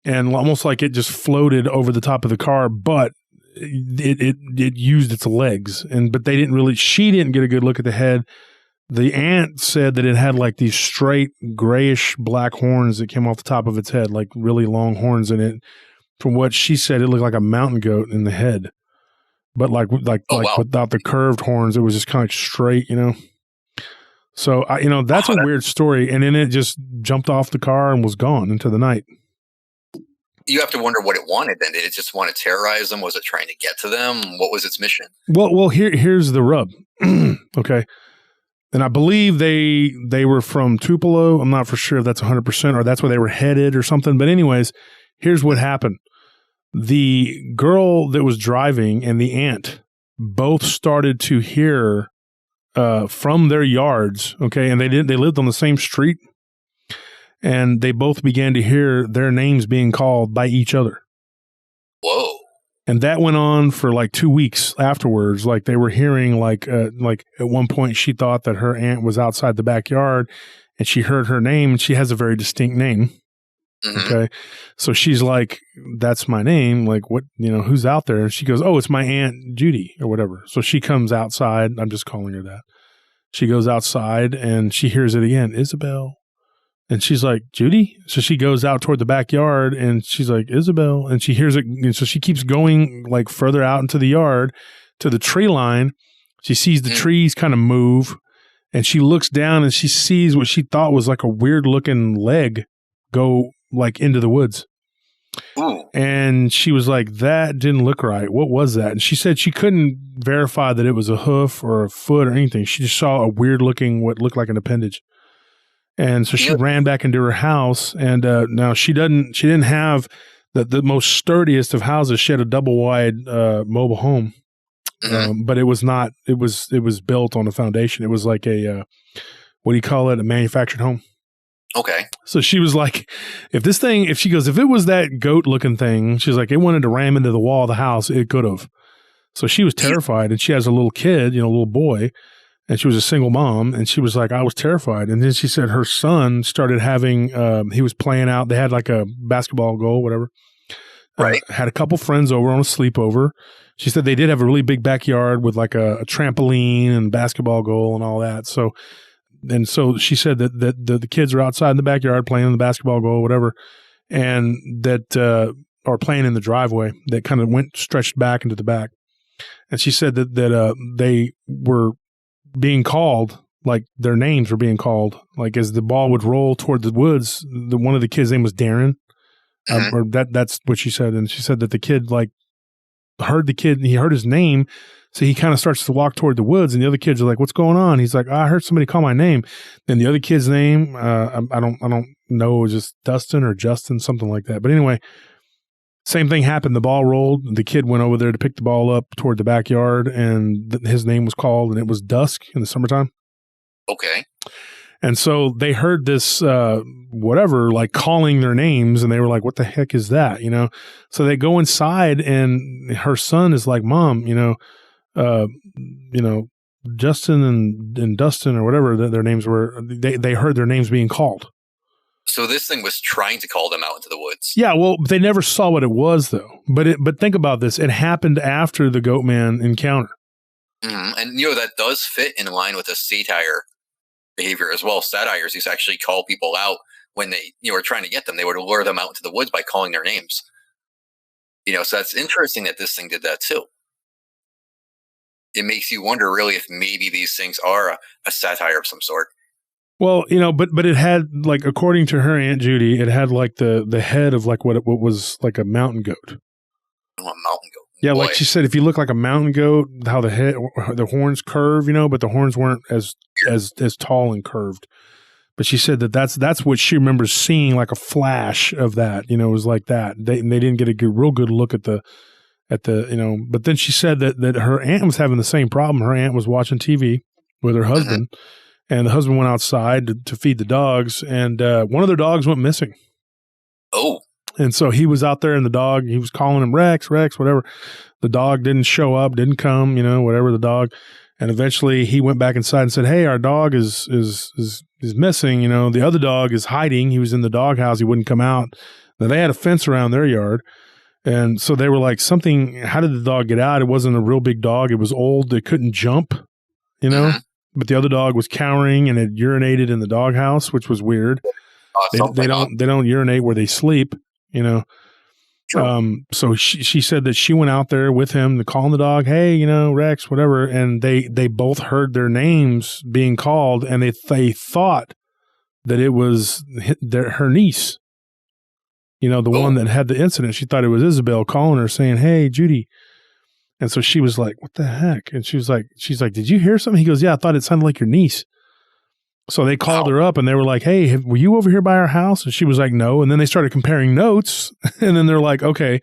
and almost like it just floated over the top of the car, but it used its legs, but she didn't get a good look at the head. The aunt said that it had like these straight grayish black horns that came off the top of its head, like really long horns, and it, from what she said, it looked like a mountain goat in the head. But like without the curved horns, it was just kind of straight, So that's a weird story. And then it just jumped off the car and was gone into the night. You have to wonder what it wanted. Then did it just want to terrorize them? Was it trying to get to them? What was its mission? Well, here's the rub. Okay, and I believe they were from Tupelo. I'm not for sure if that's 100% or that's where they were headed or something. But anyways, here's what happened. The girl that was driving and the aunt both started to hear from their yards, okay, and they lived on the same street, and they both began to hear their names being called by each other. Whoa. And that went on for like 2 weeks afterwards. Like they were hearing like at one point she thought that her aunt was outside the backyard, and she heard her name, and she has a very distinct name. Mm-hmm. Okay. So she's like, that's my name. Like, what, who's out there? And she goes, oh, it's my Aunt Judy or whatever. So she comes outside. I'm just calling her that. She goes outside and she hears it again, Isabel. And she's like, Judy? So she goes out toward the backyard and she's like, Isabel. And she hears it. And so she keeps going like further out into the yard to the tree line. She sees the trees kind of move, and she looks down and she sees what she thought was like a weird looking leg go like into the woods. Ooh. And she was like, that didn't look right. What was that? And she said she couldn't verify that it was a hoof or a foot or anything. She just saw a weird looking, what looked like an appendage. And so she ran back into her house, and now she didn't have the most sturdiest of houses. She had a double wide mobile home. Mm-hmm. But it was built on a foundation. It was like a, what do you call it? A manufactured home. Okay. So she was like, if it was that goat looking thing, she's like, it wanted to ram into the wall of the house, it could have. So she was terrified, and she has a little kid, a little boy, and she was a single mom, and she was like, I was terrified. And then she said her son started having, he was playing out. They had like a basketball goal, whatever. Right. Had a couple friends over on a sleepover. She said they did have a really big backyard with like a trampoline and basketball goal and all that. So she said that the kids are outside in the backyard playing in the basketball goal, whatever, and that or playing in the driveway that kind of stretched back into the back. And she said that they were being called, like their names were being called, like as the ball would roll toward the woods. One of the kids' name was Darren, or that's what she said. And she said that the kid like heard the kid, and he heard his name. So he kind of starts to walk toward the woods, and the other kids are like, what's going on? He's like, I heard somebody call my name. Then the other kid's name, I don't know, it was just Dustin or Justin, something like that. But anyway, same thing happened. The ball rolled. The kid went over there to pick the ball up toward the backyard, and his name was called, and it was dusk in the summertime. Okay. And so they heard this, whatever, like calling their names, and they were like, what the heck is that? So they go inside, and her son is like, Mom, Justin and Dustin or whatever their names were, they heard their names being called. So this thing was trying to call them out into the woods. Yeah, well, they never saw what it was, though. But think about this. It happened after the Goatman encounter. Mm-hmm. And, that does fit in line with the satire behavior as well. Satires used to actually call people out when they were trying to get them. They would lure them out into the woods by calling their names. So that's interesting that this thing did that too. It makes you wonder really if maybe these things are a satire of some sort. Well, but it had, like, according to her Aunt Judy, it had like the head of like what was like a mountain goat. Oh, a mountain goat. Yeah, Boy. like she said, if you look like a mountain goat, how the horns curve, but the horns weren't as tall and curved. But she said that's what she remembers seeing, like a flash of that. It was like that. They didn't get a real good look at the. But then she said that her aunt was having the same problem. Her aunt was watching TV with her husband, and the husband went outside to feed the dogs, and one of their dogs went missing. Oh. And so he was out there, and the dog, he was calling him Rex, whatever. The dog didn't show up, didn't come, whatever the dog. And eventually he went back inside and said, "Hey, our dog is missing. The other dog is hiding. He was in the doghouse. He wouldn't come out." Now, they had a fence around their yard. And so they were like, how did the dog get out? It wasn't a real big dog. It was old. It couldn't jump, but the other dog was cowering and had urinated in the doghouse, which was weird. They don't urinate where they sleep, Sure. So she said that she went out there with him to call the dog, "Hey, Rex, whatever." And they both heard their names being called, and they thought that it was her niece. The one that had the incident. She thought it was Isabel calling her saying, "Hey, Judy." And so she was like, "What the heck?" And she's like, "Did you hear something?" He goes, "Yeah, I thought it sounded like your niece." So they called her up and they were like, "Hey, were you over here by our house?" And she was like, "No." And then they started comparing notes. And then they're like, "Okay,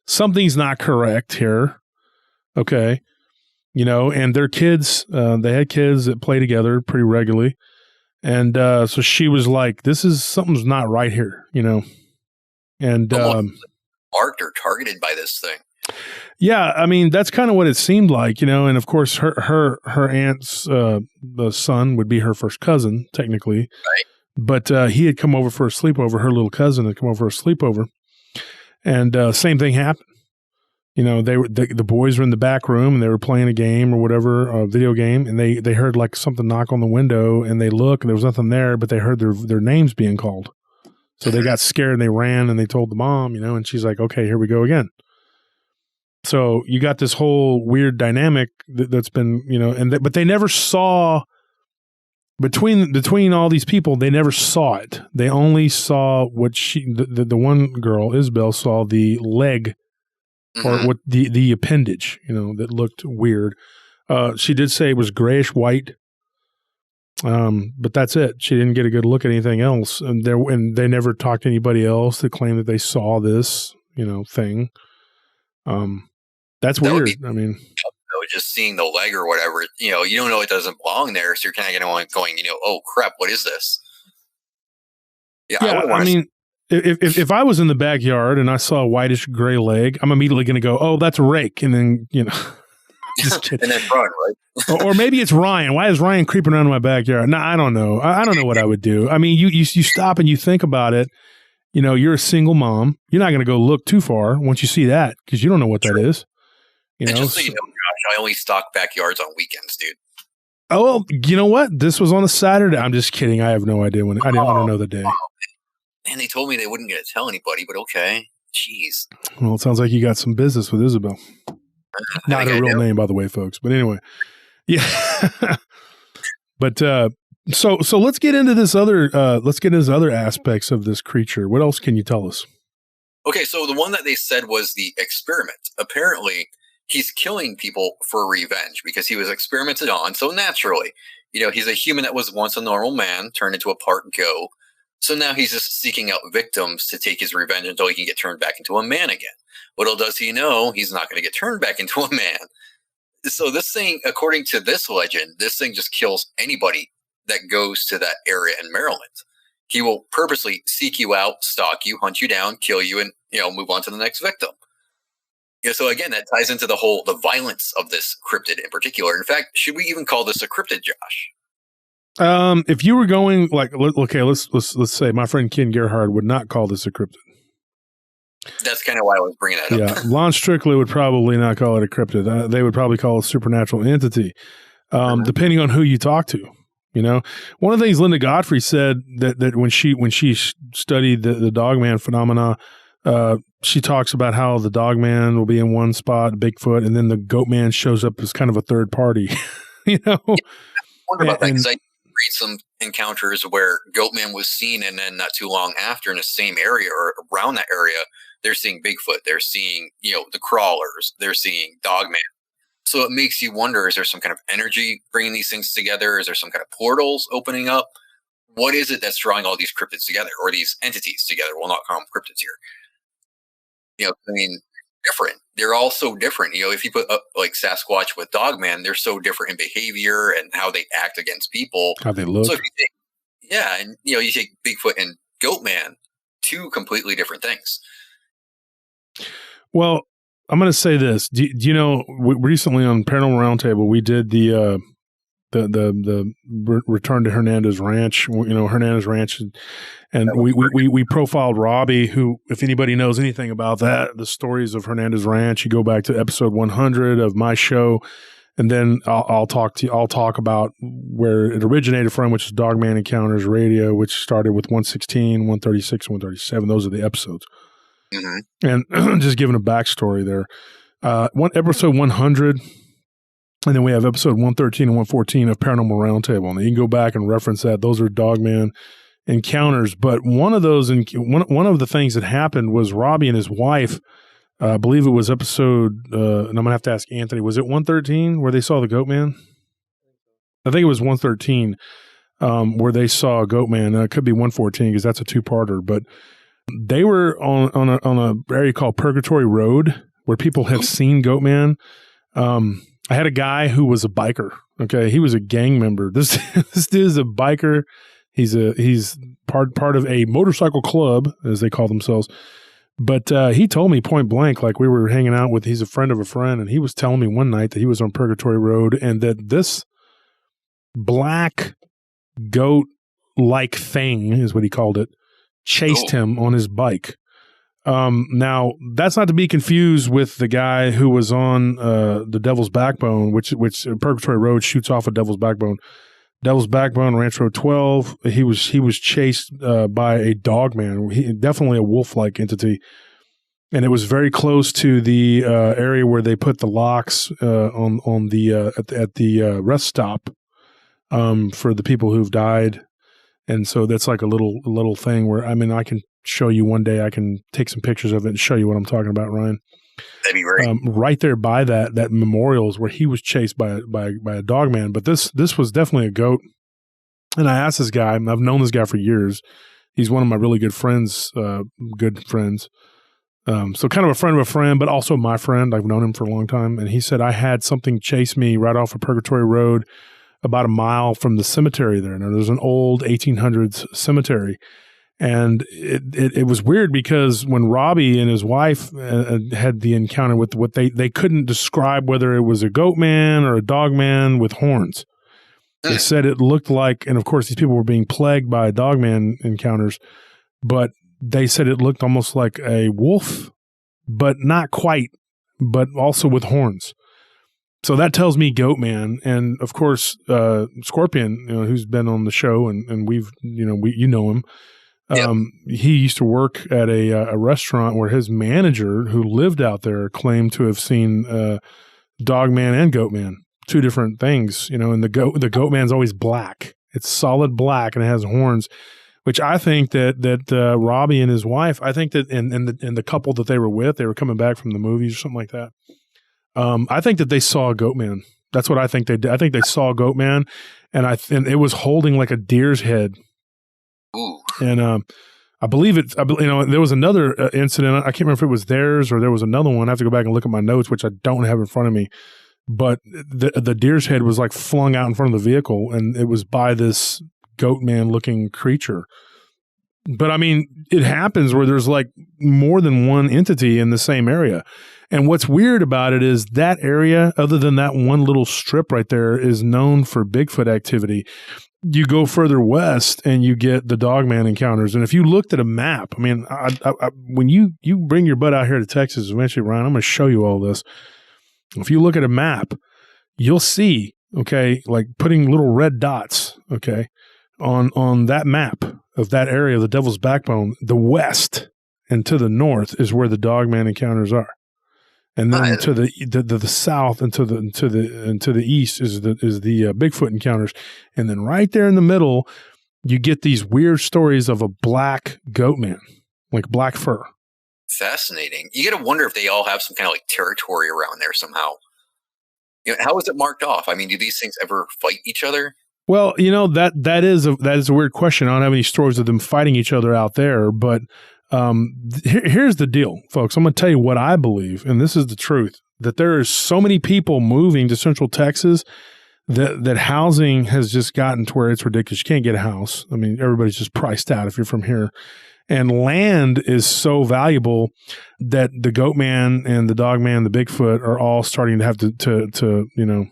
something's not correct here." Okay. And their kids, they had kids that play together pretty regularly. And so she was like, something's not right here, And marked or targeted by this thing. Yeah, I mean, that's kind of what it seemed like, and of course her aunt's the son would be her first cousin technically, right? But he had come over for a sleepover. Her little cousin had come over for a sleepover, and same thing happened. The boys were in the back room and they were playing a game or whatever, a video game, and they heard like something knock on the window, and they look and there was nothing there, but they heard their names being called. So they got scared and they ran and they told the mom, and she's like, "Okay, here we go again." So you got this whole weird dynamic that's been, but they never saw between all these people. They never saw it. They only saw what the one girl, Isabel, saw the leg or what the appendage, that looked weird. She did say it was grayish white. But that's it. She didn't get a good look at anything else. And they never talked to anybody else that claimed that they saw this, thing. That's weird. I mean, just seeing the leg or whatever, you don't know it doesn't belong there. So you're kind of going, "Oh crap, what is this?" Yeah. I mean, if I was in the backyard and I saw a whitish gray leg, I'm immediately going to go, "Oh, that's a rake." And then, just kidding. And then run, right? or maybe it's Ryan. Why is Ryan creeping around in my backyard? No, I don't know. I don't know what I would do. I mean, you stop and you think about it. You're a single mom. You're not going to go look too far once you see that because you don't know what that is. And just so you know, Josh, I only stock backyards on weekends, dude. Oh, well, you know what? This was on a Saturday. I'm just kidding. I have no idea when. I don't know the day. Man, they told me they wouldn't get to tell anybody, but okay. Jeez. Well, it sounds like you got some business with Isabel. Not her real name, by the way, folks. But anyway, yeah. But so let's get into this other. Let's get into other aspects of this creature. What else can you tell us? Okay, so the one that they said was the experiment. Apparently, he's killing people for revenge because he was experimented on. So naturally, he's a human that was once a normal man, turned into a part goat. So now he's just seeking out victims to take his revenge until he can get turned back into a man again. Little does he know, he's not going to get turned back into a man. So this thing, according to this legend, this thing just kills anybody that goes to that area in Maryland. He will purposely seek you out, stalk you, hunt you down, kill you, and move on to the next victim. So again, that ties into the violence of this cryptid in particular. In fact, should we even call this a cryptid, Josh? If you were going like, okay, let's say my friend Ken Gerhard would not call this a cryptid. That's kind of why I was bringing that up. Yeah, Lon Strictly would probably not call it a cryptid. They would probably call it a supernatural entity, depending on who you talk to. You know, one of the things Linda Godfrey said that when she studied the Dogman phenomena, she talks about how the Dogman will be in one spot, Bigfoot, and then the Goatman shows up as kind of a third party. You know, I wonder about that because I read some encounters where Goatman was seen, and then not too long after, in the same area or around that area, they're seeing Bigfoot, they're seeing the crawlers, they're seeing Dogman. So it makes you wonder: is there some kind of energy bringing these things together? Is there some kind of portals opening up? What is it that's drawing all these cryptids together, or these entities together? We'll not call them cryptids here. I mean, different. They're all so different. If you put up like Sasquatch with Dogman, they're so different in behavior and how they act against people, how they look. So if you take, you take Bigfoot and Goatman, two completely different things. Well, I'm going to say this. Do you know, recently on Paranormal Roundtable, we did the return to Hernandez Ranch, Hernandez Ranch. And we profiled Robbie, who, if anybody knows anything about that, the stories of Hernandez Ranch, you go back to episode 100 of my show. And then I'll talk about where it originated from, which is Dogman Encounters Radio, which started with 116, 136, 137. Those are the episodes. Mm-hmm. And just giving a backstory there. Episode 100, and then we have episode 113 and 114 of Paranormal Roundtable. And you can go back and reference that. Those are Dogman Encounters. But one of those, one of the things that happened was Robbie and his wife, I believe it was episode, and I'm going to have to ask Anthony, was it 113 where they saw the Goatman? I think it was 113 where they saw a Goatman. It could be 114 because that's a two-parter. But they were on a area called Purgatory Road where people have seen Goatman. I had a guy who was a biker. Okay, he was a gang member. This dude is a biker. He's part of a motorcycle club, as they call themselves. But he told me point blank, like we were hanging out with. He's a friend of a friend, and he was telling me one night that he was on Purgatory Road and that this black goat-like thing is what he called it. Chased him on his bike. Now, that's not to be confused with the guy who was on the Devil's Backbone, which Purgatory Road shoots off of Devil's Backbone. Devil's Backbone, Ranch Road 12. He was chased by a Dogman, definitely a wolf-like entity, and it was very close to the area where they put the locks on the at the rest stop for the people who've died. And so that's like a little thing where, I mean, I can show you one day. I can take some pictures of it and show you what I'm talking about, Ryan. That'd be great. Right there by that memorial is where he was chased by a Dogman. But this was definitely a goat. And I asked this guy, and I've known this guy for years. He's one of my really good friends, So kind of a friend, but also my friend. I've known him for a long time. And he said, I had something chase me right off of Purgatory Road about a mile from the cemetery there. Now, there's an old 1800s cemetery. And it was weird because when Robbie and his wife had the encounter with what they couldn't describe whether it was a Goatman or a Dogman with horns. They said it looked like, and of course these people were being plagued by Dogman encounters, but they said it looked almost like a wolf, but not quite, but also with horns. So that tells me Goatman, and of course Scorpion, who's been on the show, and we've, you know him. Yep. He used to work at a restaurant where his manager, who lived out there, claimed to have seen Dogman and Goatman, two different things. And the Goatman's always black; it's solid black, and it has horns. Which I think that Robbie and his wife, I think that and the couple that they were coming back from the movies or something like that. I think that they saw a Goatman. That's what I think they did. I think they saw a Goatman, and it was holding like a deer's head. Ooh. And I believe there was another incident. I can't remember if it was theirs or there was another one. I have to go back and look at my notes, which I don't have in front of me. But the deer's head was like flung out in front of the vehicle, and it was by this Goatman looking creature. But I mean, it happens where there's like more than one entity in the same area. And what's weird about it is that area, other than that one little strip right there, is known for Bigfoot activity. You go further west and you get the Dogman encounters. And if you looked at a map, I mean, when you bring your butt out here to Texas, eventually, Ryan, I'm going to show you all this. If you look at a map, you'll see, okay, like putting little red dots, okay, on that map of that area of the Devil's Backbone, the west and to the north is where the Dogman encounters are. And then to the south and to the east is the Bigfoot encounters. And then right there in the middle, you get these weird stories of a black Goatman, like black fur. Fascinating. You got to wonder if they all have some kind of like territory around there somehow. You know, how is it marked off? I mean, do these things ever fight each other? Well, you know, that is a weird question. I don't have any stories of them fighting each other out there, but here's the deal, folks. I'm going to tell you what I believe, and this is the truth, that there are so many people moving to Central Texas that housing has just gotten to where it's ridiculous. You can't get a house. I mean, everybody's just priced out if you're from here. And land is so valuable that the Goatman and the Dogman, the Bigfoot are all starting to have to you know,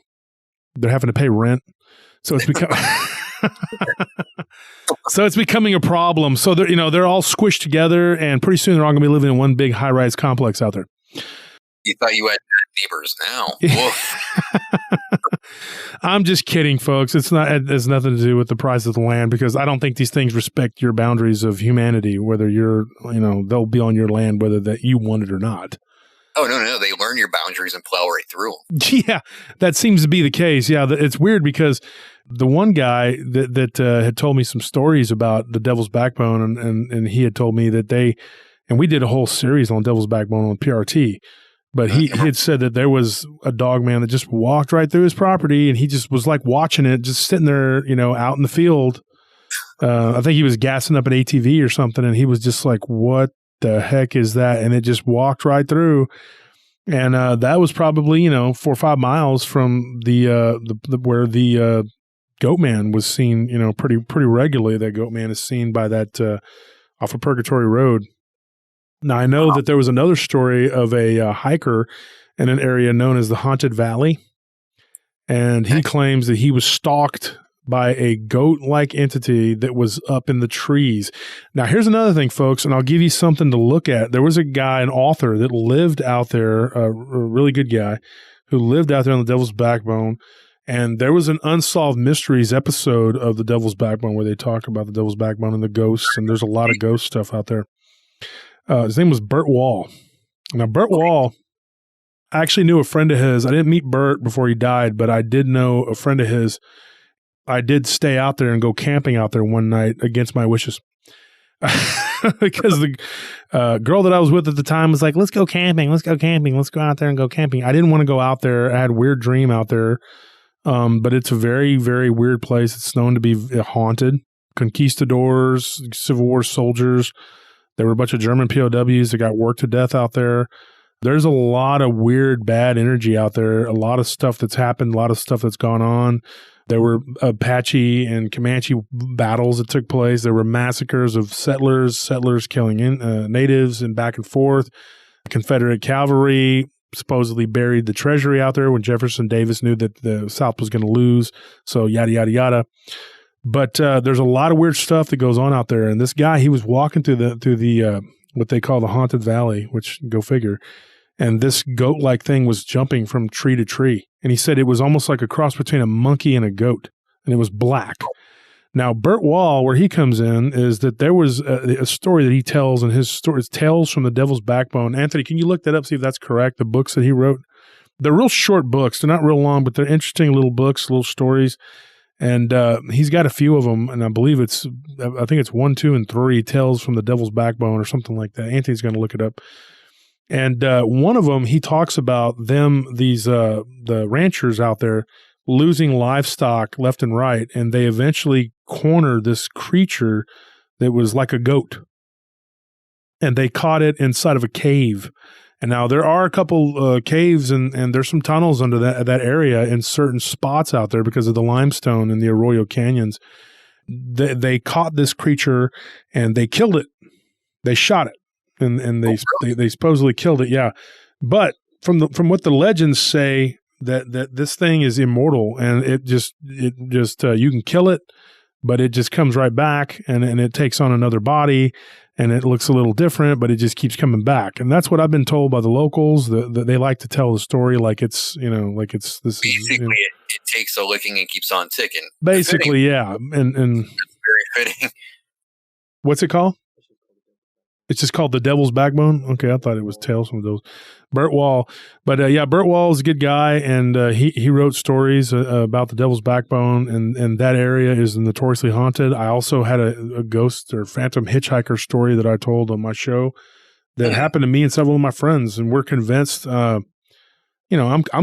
they're having to pay rent. So it's become so it's becoming a problem. So they're all squished together, and pretty soon they're all going to be living in one big high-rise complex out there. You thought you had neighbors now. I'm just kidding, folks. It has nothing to do with the price of the land, because I don't think these things respect your boundaries of humanity, whether they'll be on your land whether that you want it or not. Oh, no. They learn your boundaries and plow right through them. Yeah, that seems to be the case. Yeah, it's weird because the one guy that had told me some stories about the Devil's Backbone, and he had told me that and we did a whole series on Devil's Backbone on PRT, but he had said that there was a Dogman that just walked right through his property, and he just was like watching it, just sitting there, out in the field. I think he was gassing up an ATV or something, and he was just like, what the heck is that? And it just walked right through. And that was probably 4 or 5 miles from the where the Goatman was seen, pretty regularly. That Goatman is seen by that off of Purgatory Road. Now I know that there was another story of a hiker in an area known as the Haunted Valley, and he claims that he was stalked by a goat-like entity that was up in the trees. Now, here's another thing, folks, and I'll give you something to look at. There was a guy, an author, that lived out there, a really good guy, who lived out there on the Devil's Backbone, and there was an Unsolved Mysteries episode of the Devil's Backbone where they talk about the Devil's Backbone and the ghosts, and there's a lot of ghost stuff out there. His name was Burt Wall. Now, Burt Wall, I actually knew a friend of his. I didn't meet Burt before he died, but I did know a friend of his. I did stay out there and go camping out there one night against my wishes because the girl that I was with at the time was like, let's go camping. Let's go out there and go camping. I didn't want to go out there. I had a weird dream out there. But it's a very, very weird place. It's known to be haunted. Conquistadors, Civil War soldiers. There were a bunch of German POWs that got worked to death out there. There's a lot of weird, bad energy out there. A lot of stuff that's happened. A lot of stuff that's gone on. There were Apache and Comanche battles that took place. There were massacres of settlers killing natives and back and forth. Confederate cavalry supposedly buried the treasury out there when Jefferson Davis knew that the South was going to lose. So yada, yada, yada. But there's a lot of weird stuff that goes on out there. And this guy, he was walking through the what they call the Haunted Valley, which go figure. And this goat-like thing was jumping from tree to tree. And he said it was almost like a cross between a monkey and a goat. And it was black. Now, Burt Wall, where he comes in, is that there was a story that he tells, and his story is Tales from the Devil's Backbone. Anthony, can you look that up, see if that's correct, the books that he wrote? They're real short books. They're not real long, but they're interesting little books, little stories. And he's got a few of them, and I think it's 1, 2, and 3, Tales from the Devil's Backbone or something like that. Anthony's going to look it up. And one of them, he talks about the ranchers out there losing livestock left and right, and they eventually cornered this creature that was like a goat. And they caught it inside of a cave. And now there are a couple caves and there's some tunnels under that area in certain spots out there because of the limestone in the Arroyo Canyons. They caught this creature and they killed it. They shot it. And they supposedly killed it, yeah. But from what the legends say, that this thing is immortal, and it just you can kill it, but it just comes right back, and it takes on another body, and it looks a little different, but it just keeps coming back. And that's what I've been told by the locals. That they like to tell the story like it's like it's this. Basically, it takes a licking and keeps on ticking. Basically, yeah, and it's very fitting. What's it called? It's just called The Devil's Backbone. Okay, I thought it was Tales from the Devil's. Burt Wall, but Burt Wall is a good guy, and he wrote stories about the Devil's Backbone, and that area is notoriously haunted. I also had a ghost or phantom hitchhiker story that I told on my show that happened to me and several of my friends, and we're convinced. I'm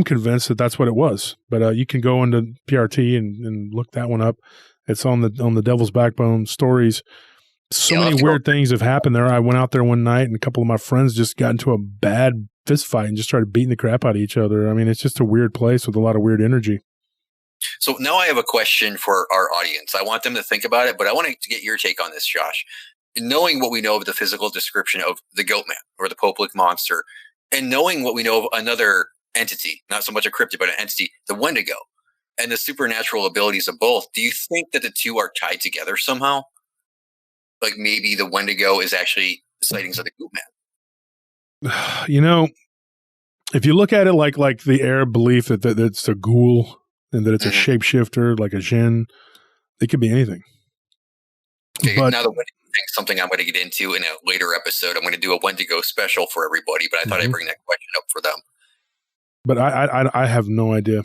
convinced that that's what it was. But you can go into PRT and look that one up. It's on the Devil's Backbone stories. So many weird things have happened there. I went out there one night, and a couple of my friends just got into a bad fist fight and just started beating the crap out of each other. I mean, it's just a weird place with a lot of weird energy. So now I have a question for our audience. I want them to think about it, but I want to get your take on this, Josh. Knowing what we know of the physical description of the Goatman or the Poplick monster, and knowing what we know of another entity, not so much a cryptid, but an entity, the Wendigo, and the supernatural abilities of both, do you think that the two are tied together somehow? Like maybe the Wendigo is actually sightings of the Goatman? If you look at it like the Arab belief that it's a ghoul and that it's a shapeshifter, like a jinn, it could be anything. Okay, now the Wendigo thing is something I'm going to get into in a later episode. I'm going to do a Wendigo special for everybody, but I thought I'd bring that question up for them. But I have no idea.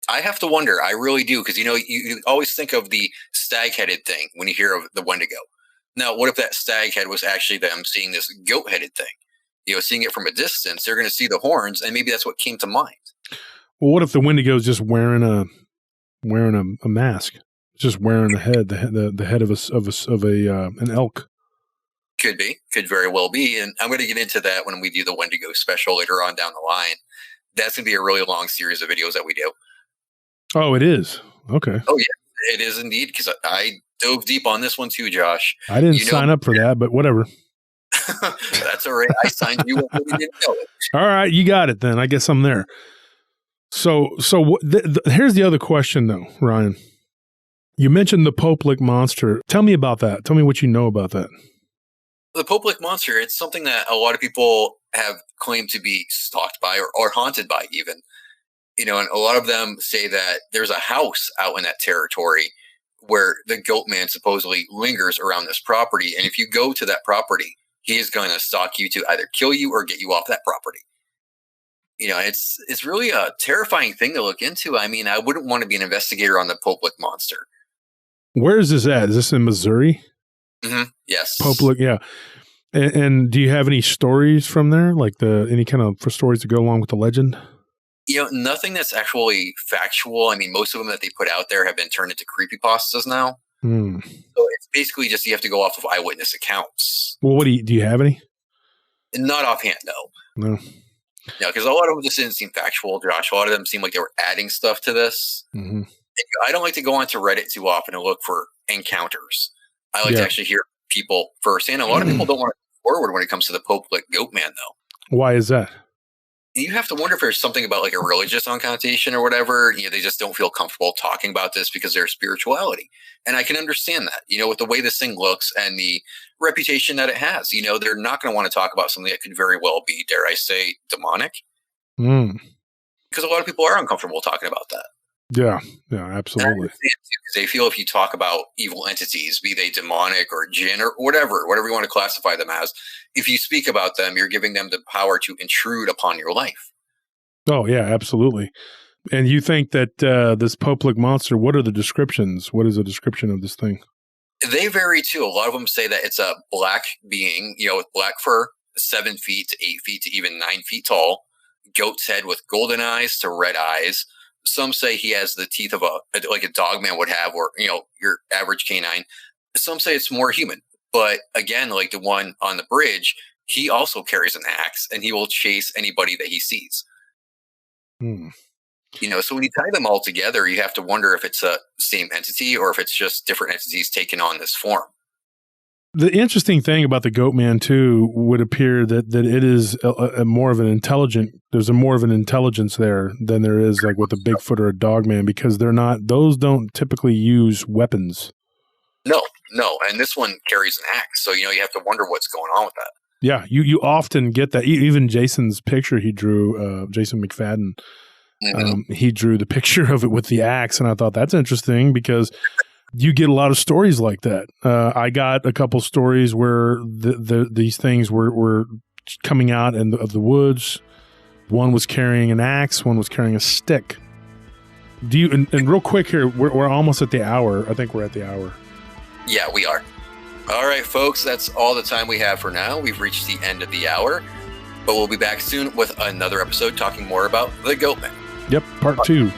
I have to wonder. I really do, because you always think of the stag-headed thing when you hear of the Wendigo. Now, what if that stag head was actually them seeing this goat-headed thing? Seeing it from a distance, they're going to see the horns, and maybe that's what came to mind. Well, what if the Wendigo is just wearing a mask, just wearing the head of an elk? Could very well be, and I'm going to get into that when we do the Wendigo special later on down the line. That's going to be a really long series of videos that we do. Oh, it is? Okay. Oh, yeah, it is indeed, because I dove deep on this one too, Josh. I didn't sign up for that, but whatever. That's all right. I signed you up when you didn't know it. All right, you got it then. I guess I'm there. So here's the other question, though, Ryan. You mentioned the Poplick monster. Tell me about that. Tell me what you know about that. The Poplick monster, it's something that a lot of people have claimed to be stalked by or haunted by even. And a lot of them say that there's a house out in that territory where the Goatman supposedly lingers around this property. And if you go to that property, he is going to stalk you to either kill you or get you off that property. It's really a terrifying thing to look into. I mean, I wouldn't want to be an investigator on the Poplick monster. Where is this at? Is this in Missouri? Mm-hmm. Yes. Poplick, yeah. And do you have any stories from there? Like any kind of stories to go along with the legend? Nothing that's actually factual. I mean, most of them that they put out there have been turned into creepypastas now. So it's basically just you have to go off of eyewitness accounts. Well, do you have any? Not offhand, no. No, because a lot of them just didn't seem factual, Josh. A lot of them seemed like they were adding stuff to this. Mm-hmm. I don't like to go onto Reddit too often and look for encounters. I like to actually hear people firsthand. A lot of people don't want to go forward when it comes to the Poplick Goatman, though. Why is that? You have to wonder if there's something about like a religious connotation or whatever. They just don't feel comfortable talking about this because of their spirituality. And I can understand that, with the way this thing looks and the reputation that it has. They're not going to want to talk about something that could very well be, dare I say, demonic. Because a lot of people are uncomfortable talking about that. Yeah, absolutely. Because they feel if you talk about evil entities, be they demonic or jinn or whatever you want to classify them as, if you speak about them, you're giving them the power to intrude upon your life. Oh, yeah, absolutely. And you think that this Poplick monster, what are the descriptions? What is the description of this thing? They vary too. A lot of them say that it's a black being, with black fur, 7 feet to 8 feet to even 9 feet tall, goat's head with golden eyes to red eyes. Some say he has the teeth of like a dog man would have, or, your average canine. Some say it's more human. But again, like the one on the bridge, he also carries an axe and he will chase anybody that he sees. So when you tie them all together, you have to wonder if it's a same entity or if it's just different entities taking on this form. The interesting thing about the Goatman too would appear that it is a more of an intelligent. There's a more of an intelligence there than there is like with a Bigfoot or a Dogman, because those don't typically use weapons. No, and this one carries an axe, so you have to wonder what's going on with that. Yeah, you often get that. Even Jason's picture he drew, Jason McFadden, he drew the picture of it with the axe, and I thought that's interesting because you get a lot of stories like that. I got a couple stories where these things were coming out of the woods. One was carrying an axe, one was carrying a stick. And real quick here, we're almost at the hour. I think we're at the hour. Yeah, we are. All right, folks, that's all the time we have for now. We've reached the end of the hour, but we'll be back soon with another episode talking more about the Goatman. Yep, part 2.